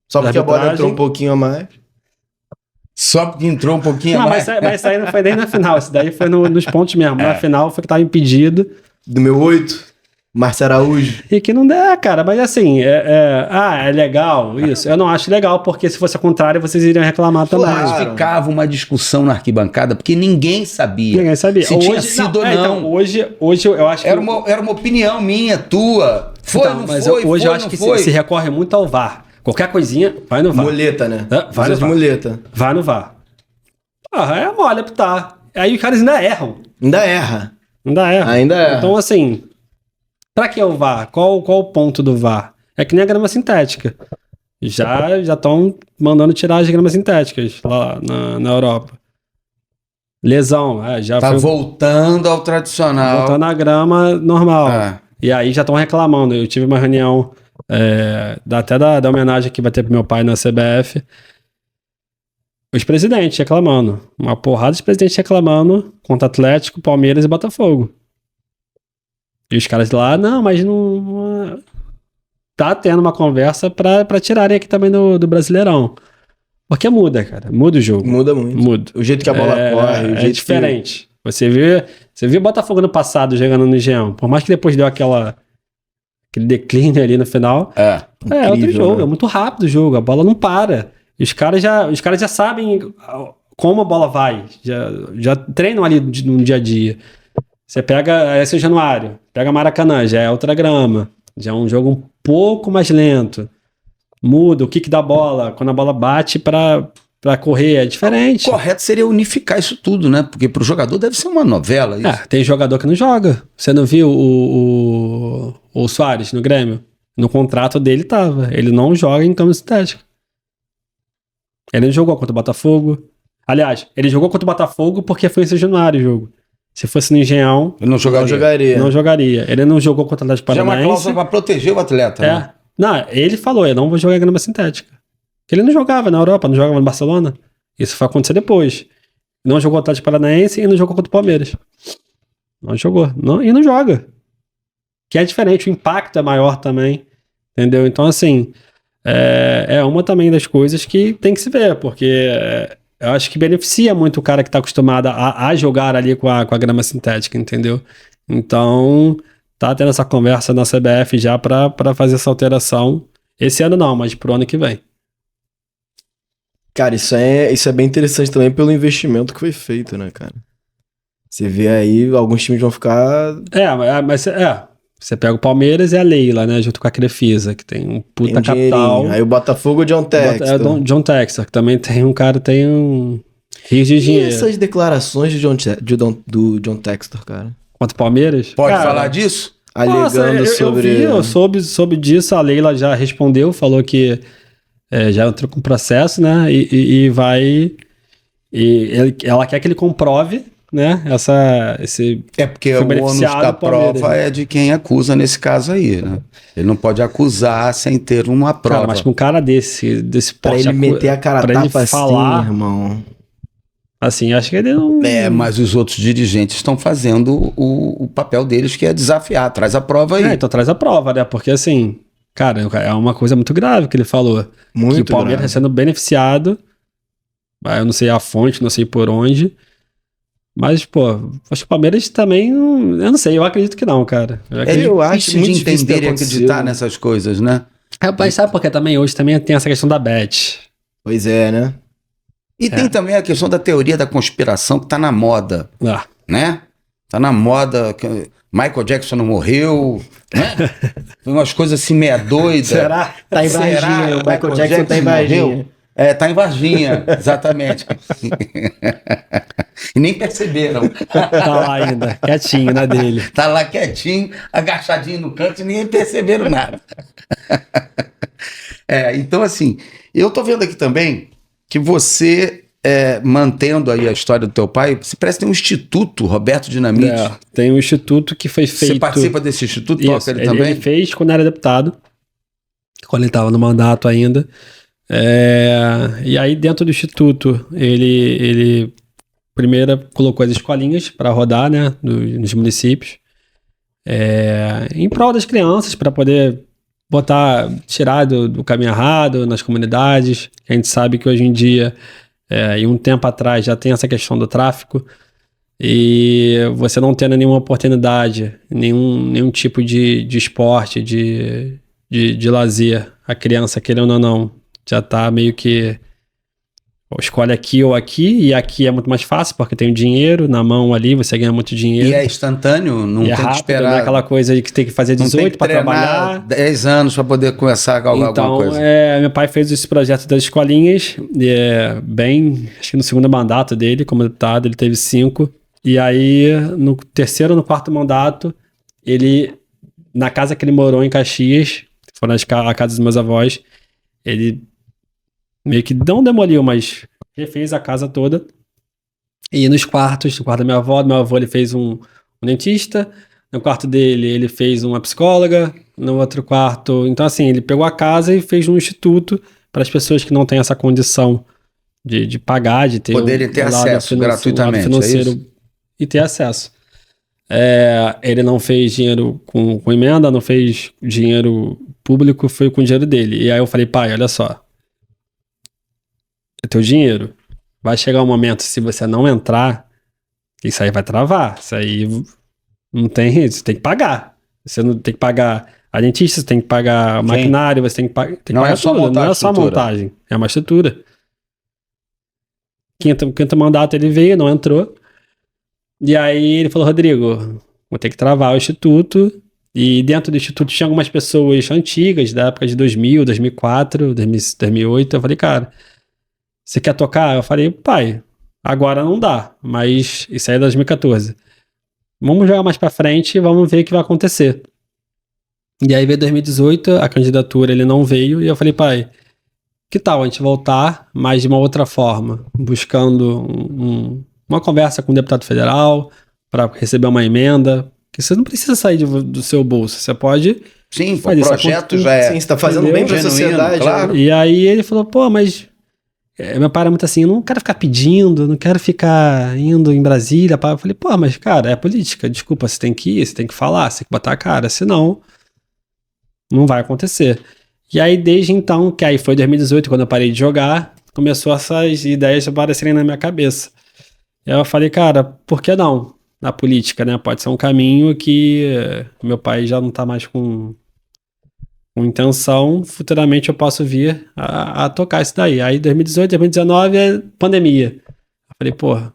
Só porque a bola entrou um pouquinho a mais. Só porque entrou um pouquinho a mais. Mas isso aí não foi nem na final. Isso daí foi nos pontos mesmo. Na final foi que tava impedido. Do meu 8, Márcio Araújo. E que não der, cara. Mas assim, é legal isso. Eu não acho legal, porque se fosse ao contrário, vocês iriam reclamar também. Mas ficava uma discussão na arquibancada, porque ninguém sabia. Ninguém sabia. Se tinha sido ou não. Então, hoje eu acho que... Era uma opinião minha, tua. Hoje eu acho que se recorre muito ao VAR. Qualquer coisinha, vai no VAR. Muleta, né? Vai no VAR. Muleta. Vai no VAR. É mole apitar. Aí os caras ainda erram. Ainda erra. Ainda erra. Então, assim, pra que o VAR? Qual o ponto do VAR? É que nem a grama sintética. Já estão mandando tirar as gramas sintéticas lá na Europa. Lesão. Voltando ao tradicional. Voltando à grama normal. E aí já estão reclamando. Eu tive uma reunião... até da homenagem que vai ter pro meu pai na CBF, os presidentes reclamando, uma porrada de presidentes reclamando contra Atlético, Palmeiras e Botafogo, e os caras lá, mas não tá tendo uma conversa pra tirarem aqui também do Brasileirão, porque muda, cara, muda o jogo, muda muito, o jeito que a bola corre, o jeito diferente. Você viu o Botafogo no passado jogando no Engenhão, por mais que depois deu aquele declínio ali no final. Incrível, outro jogo, né? É muito rápido o jogo, a bola não para. E os caras já sabem como a bola vai, já treinam ali no dia a dia. Você pega esse Januário, pega Maracanã, já é outra grama, já é um jogo um pouco mais lento. Muda o kick da bola, quando a bola bate pra correr, é diferente. O correto seria unificar isso tudo, né? Porque pro jogador deve ser uma novela isso. Tem jogador que não joga. Você não viu o Soares no Grêmio? No contrato dele tava. Ele não joga em campo sintético. Ele não jogou contra o Botafogo. Aliás, ele jogou contra o Botafogo porque foi em São Januário o jogo. Se fosse no Engenhão... Ele não jogaria. Não jogaria. Ele não jogou contra o Atlético Paranaense. Já é uma cláusula pra proteger o atleta, né? Não, ele falou, eu não vou jogar em grama sintética. Porque ele não jogava na Europa, não jogava no Barcelona. Isso foi acontecer depois. Não jogou contra o Atlético Paranaense e não jogou contra o Palmeiras. Não jogou. E não joga. Que é diferente, o impacto é maior também. Entendeu? Então, assim, é uma também das coisas que tem que se ver, porque eu acho que beneficia muito o cara que está acostumado a jogar ali com a grama sintética, entendeu? Então, tá tendo essa conversa na CBF já para fazer essa alteração. Esse ano não, mas pro ano que vem. Cara, isso é bem interessante também pelo investimento que foi feito, né, cara? Você vê aí, alguns times vão ficar... mas você pega o Palmeiras e a Leila, né, junto com a Crefisa, que tem um puta capital. Aí o Botafogo, o John Textor. John Textor, que também tem um rio de dinheiro. E essas declarações do John Textor, cara? Contra o Palmeiras? Pode falar disso? Alegando sobre... Eu soube disso, a Leila já respondeu, falou que já entrou com processo, né, e vai... ela quer que ele comprove, né, porque o ônus da prova é de quem acusa nesse caso aí, né? Ele não pode acusar sem ter uma prova. Cara, mas com um cara desse pra ele meter a cara pra tapa ele falar, assim, irmão. Assim, acho que ele não... mas os outros dirigentes estão fazendo o papel deles, que é desafiar. Traz a prova aí. Então traz a prova, né? Porque assim, cara, é uma coisa muito grave que ele falou. Muito que o Palmeiras está sendo beneficiado. Eu não sei a fonte, não sei por onde. Mas, pô, acho que o Palmeiras também... eu não sei, eu acredito que não, cara. Eu acho muito de entender e acreditar nessas coisas, né? Mas sabe por que também? Hoje também tem essa questão da bet. Pois é, né? E tem também a questão da teoria da conspiração que tá na moda, né? Tá na moda. Michael Jackson não morreu, né? Umas coisas assim meia doida. Será? Tá em Varginha. O Michael Jackson tá em Varginha. Tá em Varginha, exatamente. E nem perceberam. Tá lá ainda, quietinho na dele. Tá lá quietinho, agachadinho no canto e nem perceberam nada. Então, assim, eu tô vendo aqui também que você... mantendo aí a história do teu pai, você parece que tem um instituto, Roberto Dinamite. Tem um instituto que foi feito... Você participa desse instituto? Isso, Toca ele também? Ele fez quando era deputado, quando ele estava no mandato ainda. E aí dentro do instituto, ele primeiro colocou as escolinhas para rodar, né, nos municípios, em prol das crianças, para poder tirar do caminho errado nas comunidades. A gente sabe que hoje em dia... e um tempo atrás já tem essa questão do tráfico, e você não tendo nenhuma oportunidade, nenhum tipo de esporte, de lazer, a criança, querendo ou não, já tá meio que escolhe aqui ou aqui, e aqui é muito mais fácil, porque tem o dinheiro na mão ali, você ganha muito dinheiro. E é instantâneo, não tem rápido, que esperar. Não é aquela coisa de que tem que fazer 18 para trabalhar. 10 anos para poder começar a galgar alguma coisa. Meu pai fez esse projeto das escolinhas, acho que no segundo mandato dele, como deputado, ele teve 5. E aí, no terceiro ou no quarto mandato, ele, na casa que ele morou em Caxias, que foi a casa dos meus avós, ele meio que não demoliu, mas refez a casa toda. E nos quartos, no quarto da minha avó, do meu avô, ele fez um dentista. No quarto dele, ele fez uma psicóloga. No outro quarto... Então, assim, ele pegou a casa e fez um instituto para as pessoas que não têm essa condição de pagar, de ter... Poderem ter acesso gratuitamente, financeiro, é isso? E ter acesso. Ele não fez dinheiro com emenda, não fez dinheiro público, foi com o dinheiro dele. E aí eu falei, pai, olha só. É teu dinheiro. Vai chegar um momento, se você não entrar, isso aí vai travar. Isso aí não tem... Você tem que pagar. Você não tem que pagar a dentista, você tem que pagar o maquinário, você tem que pagar não é só tudo. Não é só montagem, é uma estrutura. Quinto mandato ele veio, não entrou. E aí ele falou, Rodrigo, vou ter que travar o instituto. E dentro do instituto tinha algumas pessoas antigas, da época de 2000, 2004, 2008. Eu falei, cara, você quer tocar? Eu falei, pai, agora não dá, mas isso aí é 2014. Vamos jogar mais pra frente e vamos ver o que vai acontecer. E aí veio 2018, a candidatura ele não veio, e eu falei, pai, que tal a gente voltar, mas de uma outra forma, buscando uma conversa com o deputado federal para receber uma emenda, que você não precisa sair do seu bolso, você pode... Sim, o projeto já é... Sim, você tá fazendo bem pra sociedade. Claro. E aí ele falou, pô, mas... meu pai era muito assim, eu não quero ficar pedindo, não quero ficar indo em Brasília. Eu falei, pô, mas cara, é política, desculpa, você tem que ir, você tem que falar, você tem que botar a cara, senão não vai acontecer. E aí desde então, que aí foi 2018, quando eu parei de jogar, começou essas ideias aparecerem na minha cabeça. E aí eu falei, cara, por que não? Na política, né? Pode ser um caminho que meu pai já não tá mais com intenção, futuramente eu posso vir a tocar isso daí. Aí 2018, 2019 é pandemia. Eu falei, porra,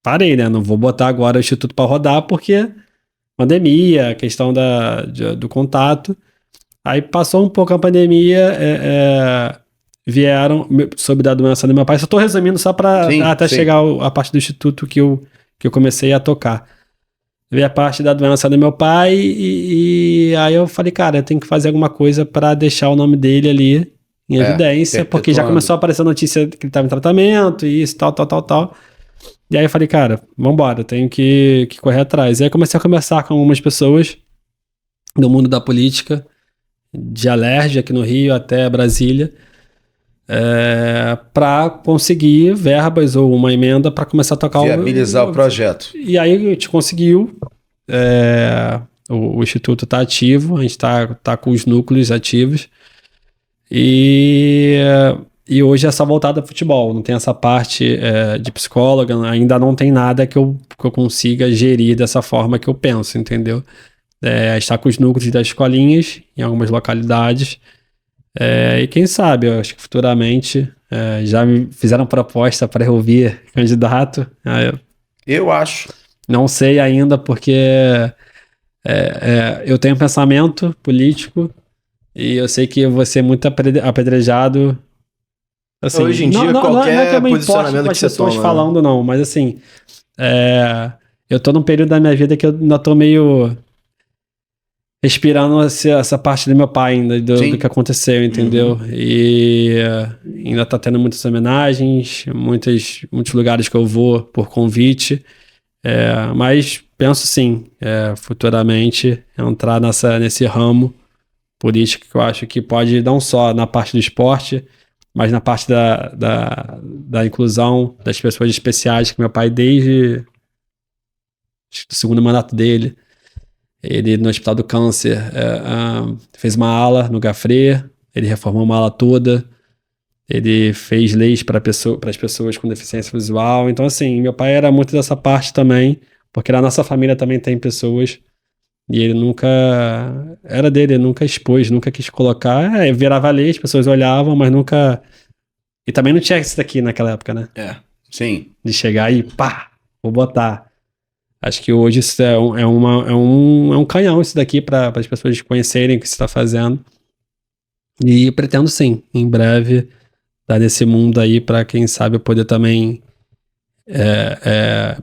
parei, né? Não vou botar agora o instituto para rodar porque pandemia, questão do contato. Aí passou um pouco a pandemia, vieram sob da doença do meu pai. Só tô resumindo só para até chegar a parte do instituto que eu comecei a tocar. Veio a parte da doença do meu pai e aí eu falei, cara, eu tenho que fazer alguma coisa para deixar o nome dele ali em evidência, porque já começou a aparecer a notícia que ele estava em tratamento e isso, tal. E aí eu falei, cara, vambora, eu tenho que correr atrás. E aí comecei a conversar com algumas pessoas do mundo da política, de Alerj, aqui no Rio até Brasília, para conseguir verbas ou uma emenda para começar a tocar viabilizar o projeto. E aí a gente conseguiu, o Instituto está ativo, a gente tá com os núcleos ativos e hoje é só voltado a futebol, não tem essa parte de psicóloga, ainda não tem nada que eu consiga gerir dessa forma que eu penso, entendeu? A gente tá com os núcleos das escolinhas em algumas localidades. E quem sabe, eu acho que futuramente já me fizeram proposta para eu vir candidato. Eu acho. Não sei ainda porque eu tenho um pensamento político e eu sei que eu vou ser muito apedrejado. Assim, hoje em dia, qualquer posicionamento que você pessoas toma, falando, não, mas assim, eu tô num período da minha vida que eu ainda tô meio respirando essa parte do meu pai ainda, do que aconteceu, entendeu? E ainda tá tendo muitas homenagens, muitos lugares que eu vou por convite, mas penso sim, futuramente entrar nesse ramo político que eu acho que pode não só na parte do esporte, mas na parte da inclusão das pessoas especiais, que meu pai desde o segundo mandato dele, ele no Hospital do Câncer fez uma ala no Gafré, ele reformou uma ala toda, ele fez leis para as pessoas com deficiência visual. Então, assim, meu pai era muito dessa parte também, porque na nossa família também tem pessoas, e ele nunca... Era dele, ele nunca expôs, nunca quis colocar. Virava lei, as pessoas olhavam, mas nunca... E também não tinha isso daqui naquela época, né? Sim. De chegar e pá, vou botar. Acho que hoje isso é um canhão isso daqui para as pessoas conhecerem o que você está fazendo. E pretendo sim, em breve, estar nesse mundo aí para quem sabe eu poder também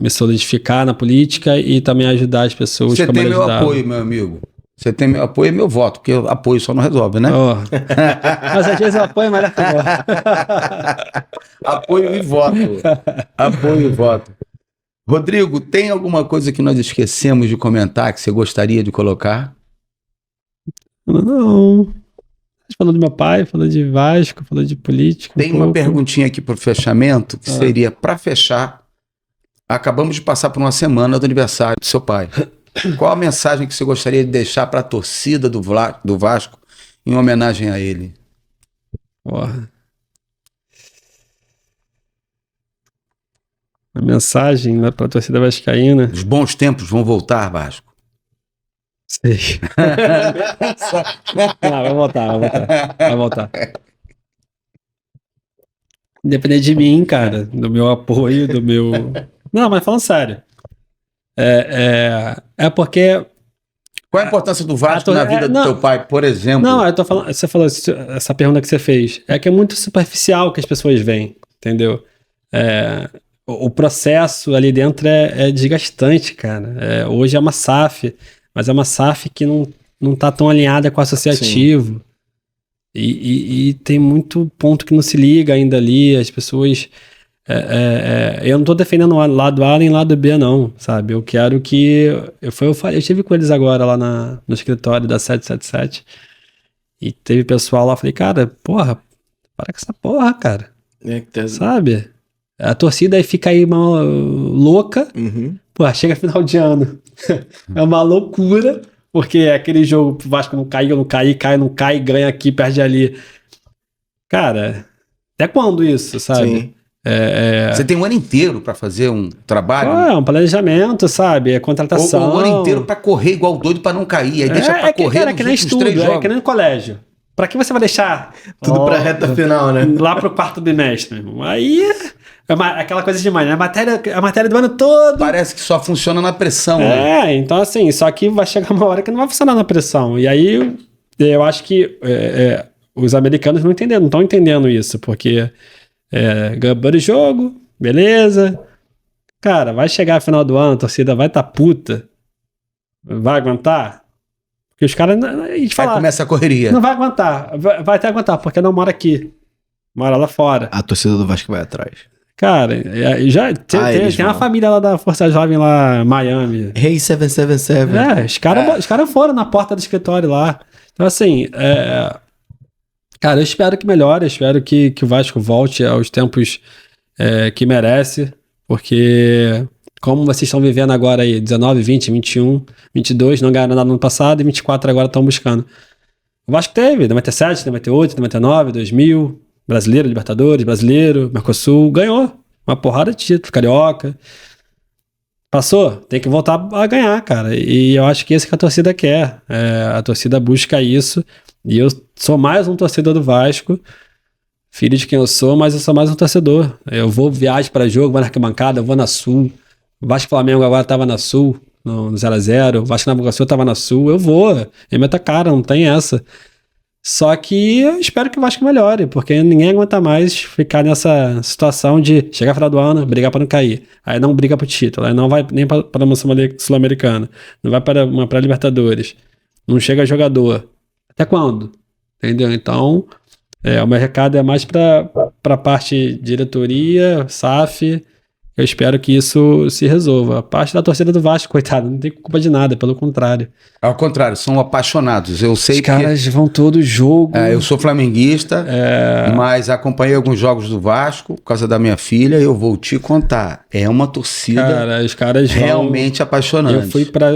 me solidificar na política e também ajudar as pessoas. Você tem meu apoio, meu amigo. Você tem meu apoio e meu voto, porque apoio só não resolve, né? Oh. Mas às vezes o apoio é melhor que o voto. Apoio e voto. Apoio e voto. Rodrigo, tem alguma coisa que nós esquecemos de comentar que você gostaria de colocar? Não. Você falou do meu pai, falou de Vasco, falou de política. Tem uma perguntinha aqui para o fechamento, que seria, para fechar, acabamos de passar por uma semana do aniversário do seu pai. Qual a mensagem que você gostaria de deixar para a torcida do Vasco em homenagem a ele? A mensagem para a torcida vascaína. Os bons tempos vão voltar, Vasco. Sei. Não, vai voltar. Independente de mim, cara, do meu apoio, do meu... Não, mas falando sério. É porque... Qual a importância do Vasco na vida do teu pai, por exemplo? Não, eu tô falando... Você falou essa pergunta que você fez. É que é muito superficial que as pessoas veem, entendeu? O processo ali dentro é desgastante, cara. Hoje é uma SAF, mas é uma SAF que não tá tão alinhada com o associativo. E tem muito ponto que não se liga ainda ali. As pessoas... eu não tô defendendo o lado A nem o lado B, não, sabe? Eu quero que... Eu estive com eles agora lá no escritório da 777 e teve pessoal lá, falei, cara, porra, para com essa porra, cara. Sabe? A torcida aí fica aí louca. Pô, chega final de ano. É uma loucura, porque é aquele jogo, o Vasco não cai, cai, não cai, ganha aqui, perde ali. Cara, até quando isso, sabe? Sim. Você tem um ano inteiro para fazer um trabalho? É um planejamento, sabe? É contratação. O ano inteiro para correr igual doido para não cair. Aí deixa para correr nos últimos 3 jogos. É que nem no colégio. Pra que você vai deixar... Tudo pra reta final, né? Lá pro quarto bimestre, meu irmão. Aí... aquela coisa demais, né? A matéria do ano todo... Parece que só funciona na pressão. Então assim, só que vai chegar uma hora que não vai funcionar na pressão. E aí, eu acho que os americanos não estão entendendo isso, porque ganhou o jogo, beleza. Cara, vai chegar a final do ano, a torcida vai estar puta. Vai aguentar? Porque os caras... Aí começa a correria. Não vai aguentar. Vai até aguentar, porque não mora aqui. Mora lá fora. A torcida do Vasco vai atrás. Cara, já tem uma família lá da Força Jovem lá, Miami. Hey 777. Os caras foram na porta do escritório lá. Então, assim, cara, eu espero que melhore, eu espero que o Vasco volte aos tempos que merece, porque como vocês estão vivendo agora aí, 19, 20, 21, 22, não ganharam nada no ano passado e 24 agora estão buscando. O Vasco teve 97, 98, 99, 2000... Brasileiro, Libertadores, Brasileiro, Mercosul, ganhou uma porrada de título, Carioca. Passou, tem que voltar a ganhar, cara. E eu acho que isso que a torcida quer. A torcida busca isso. E eu sou mais um torcedor do Vasco, filho de quem eu sou, mas eu sou mais um torcedor. Eu vou viagem para jogo, vou na arquibancada, eu vou na Sul, Vasco e Flamengo agora tava na Sul, no 0x0. Vasco e Nova Iguaçu tava na Sul. Eu vou. Eu meto a cara, não tem essa. Só que eu espero que o Vasco melhore, porque ninguém aguenta mais ficar nessa situação de chegar no final do ano, brigar para não cair. Aí não briga pro título, aí não vai nem para uma Sul-Americana, não vai para uma pré-Libertadores, não chega jogador. Até quando? Entendeu? Então, o meu recado é mais para a parte diretoria, SAF. Eu espero que isso se resolva. A parte da torcida do Vasco, coitado, não tem culpa de nada, pelo contrário. Ao contrário, são apaixonados. Eu sei Os caras vão todo jogo. Eu sou flamenguista, mas acompanhei alguns jogos do Vasco por causa da minha filha e eu vou te contar. É uma torcida cara, os caras realmente apaixonante.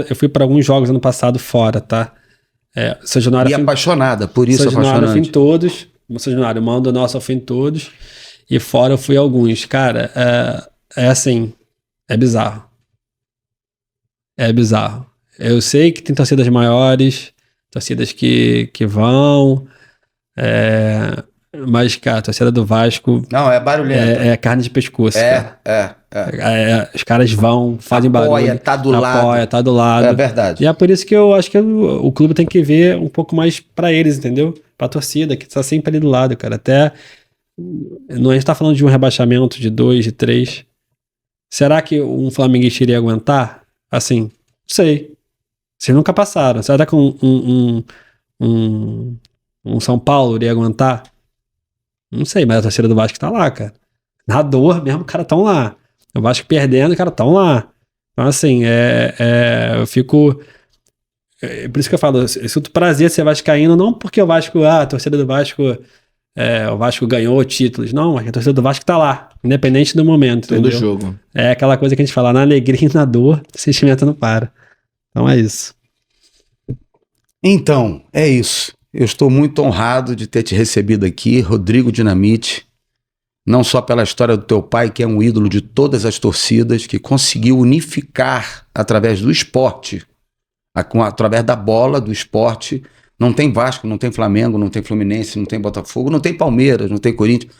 Eu fui para alguns jogos ano passado fora, tá? São Januário e apaixonada, por isso apaixonante. Eu fui em todos. São Januário, mando nosso, eu fui em todos. E fora eu fui a alguns. Cara, assim, é bizarro. É bizarro. Eu sei que tem torcidas maiores, torcidas que vão, mas, cara, a torcida do Vasco... Não, é barulhenta. É carne de pescoço, cara. Os caras vão, fazem barulho. Tá do lado. Tá do lado. É verdade. E é por isso que eu acho que o clube tem que ver um pouco mais pra eles, entendeu? Pra torcida, que tá sempre ali do lado, cara. Até... Não, a gente tá falando de um rebaixamento de 2, de 3... Será que um flamenguista iria aguentar? Assim, não sei. Vocês nunca passaram. Será que um São Paulo iria aguentar? Não sei, mas a torcida do Vasco tá lá, cara. Na dor mesmo, os caras tão lá. O Vasco perdendo, os caras tão lá. Então, assim, eu fico... por isso que eu falo, eu sinto prazer ser vascaíno, não porque o Vasco, a torcida do Vasco... o Vasco ganhou títulos. Não, a torcida do Vasco tá lá, independente do momento. Todo jogo. É aquela coisa que a gente fala, na alegria e na dor, o sentimento não para. Então é isso. Então, é isso. Eu estou muito honrado de ter te recebido aqui, Rodrigo Dinamite, não só pela história do teu pai, que é um ídolo de todas as torcidas, que conseguiu unificar através do esporte, através da bola, do esporte. Não tem Vasco, não tem Flamengo, não tem Fluminense, não tem Botafogo, não tem Palmeiras, não tem Corinthians.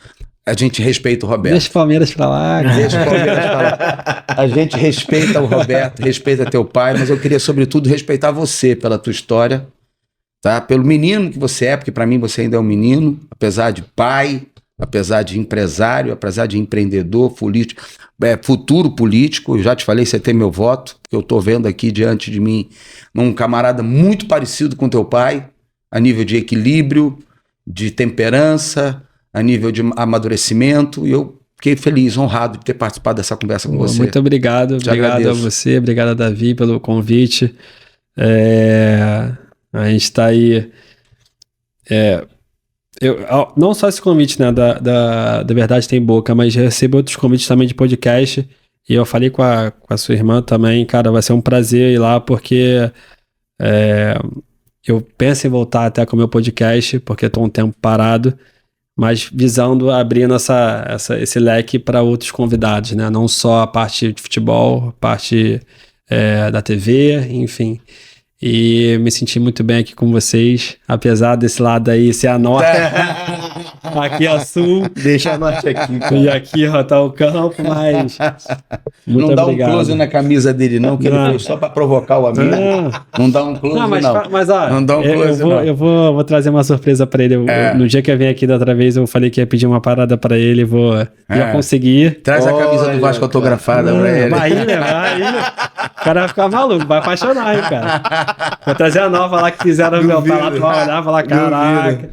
A gente respeita o Roberto. Deixa o Palmeiras pra lá. Deixa o Palmeiras pra lá. A gente respeita o Roberto, respeita teu pai, mas eu queria, sobretudo, respeitar você pela tua história, tá? Pelo menino que você é, porque para mim você ainda é um menino, apesar de pai, apesar de empresário, apesar de empreendedor, político, futuro político. Eu já te falei, você tem meu voto, que eu estou vendo aqui diante de mim um camarada muito parecido com teu pai, a nível de equilíbrio, de temperança, a nível de amadurecimento, e eu fiquei feliz, honrado de ter participado dessa conversa com você. Muito obrigado, obrigado a você, obrigado a Davi pelo convite. A gente está aí... não só esse convite, né, da Verdade Tem Boca, mas recebo outros convites também de podcast, e eu falei com a sua irmã também, cara, vai ser um prazer ir lá, porque eu penso em voltar até com o meu podcast, porque estou um tempo parado, mas visando abrindo esse leque para outros convidados, né, não só a parte de futebol, a parte da TV, enfim. E me senti muito bem aqui com vocês, apesar desse lado aí ser a norte, aqui a sul. Deixa a norte aqui, cara. E aqui ó, tá o campo, mas muito não dá obrigado. Um close na camisa dele não, que ele fez só para provocar o amigo. Não dá um close não. Mas ó, não dá um close eu vou trazer uma surpresa para ele. No dia que eu vim aqui da outra vez, eu falei que ia pedir uma parada para ele, já consegui. Traz a camisa do Vasco autografada para ele. Vai, o cara vai ficar maluco, vai apaixonar, hein, cara. Vou trazer a nova lá que fizeram meu palácio, vai olhar e falar, caraca.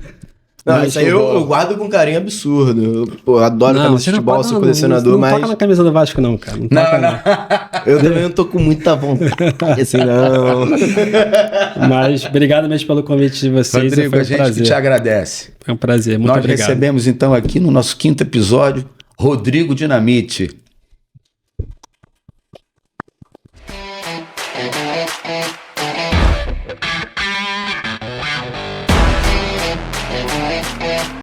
Não, isso aí eu guardo com carinho absurdo. Eu adoro camisa de futebol, sou colecionador, mas... Não toca na camisa do Vasco não, cara. Não. Eu também não tô com muita vontade, assim, não. Mas obrigado mesmo pelo convite de vocês. Rodrigo, foi um a gente prazer. te agradece. Foi um prazer, muito obrigado. Nós recebemos então aqui no nosso 5º episódio, Rodrigo Dinamite.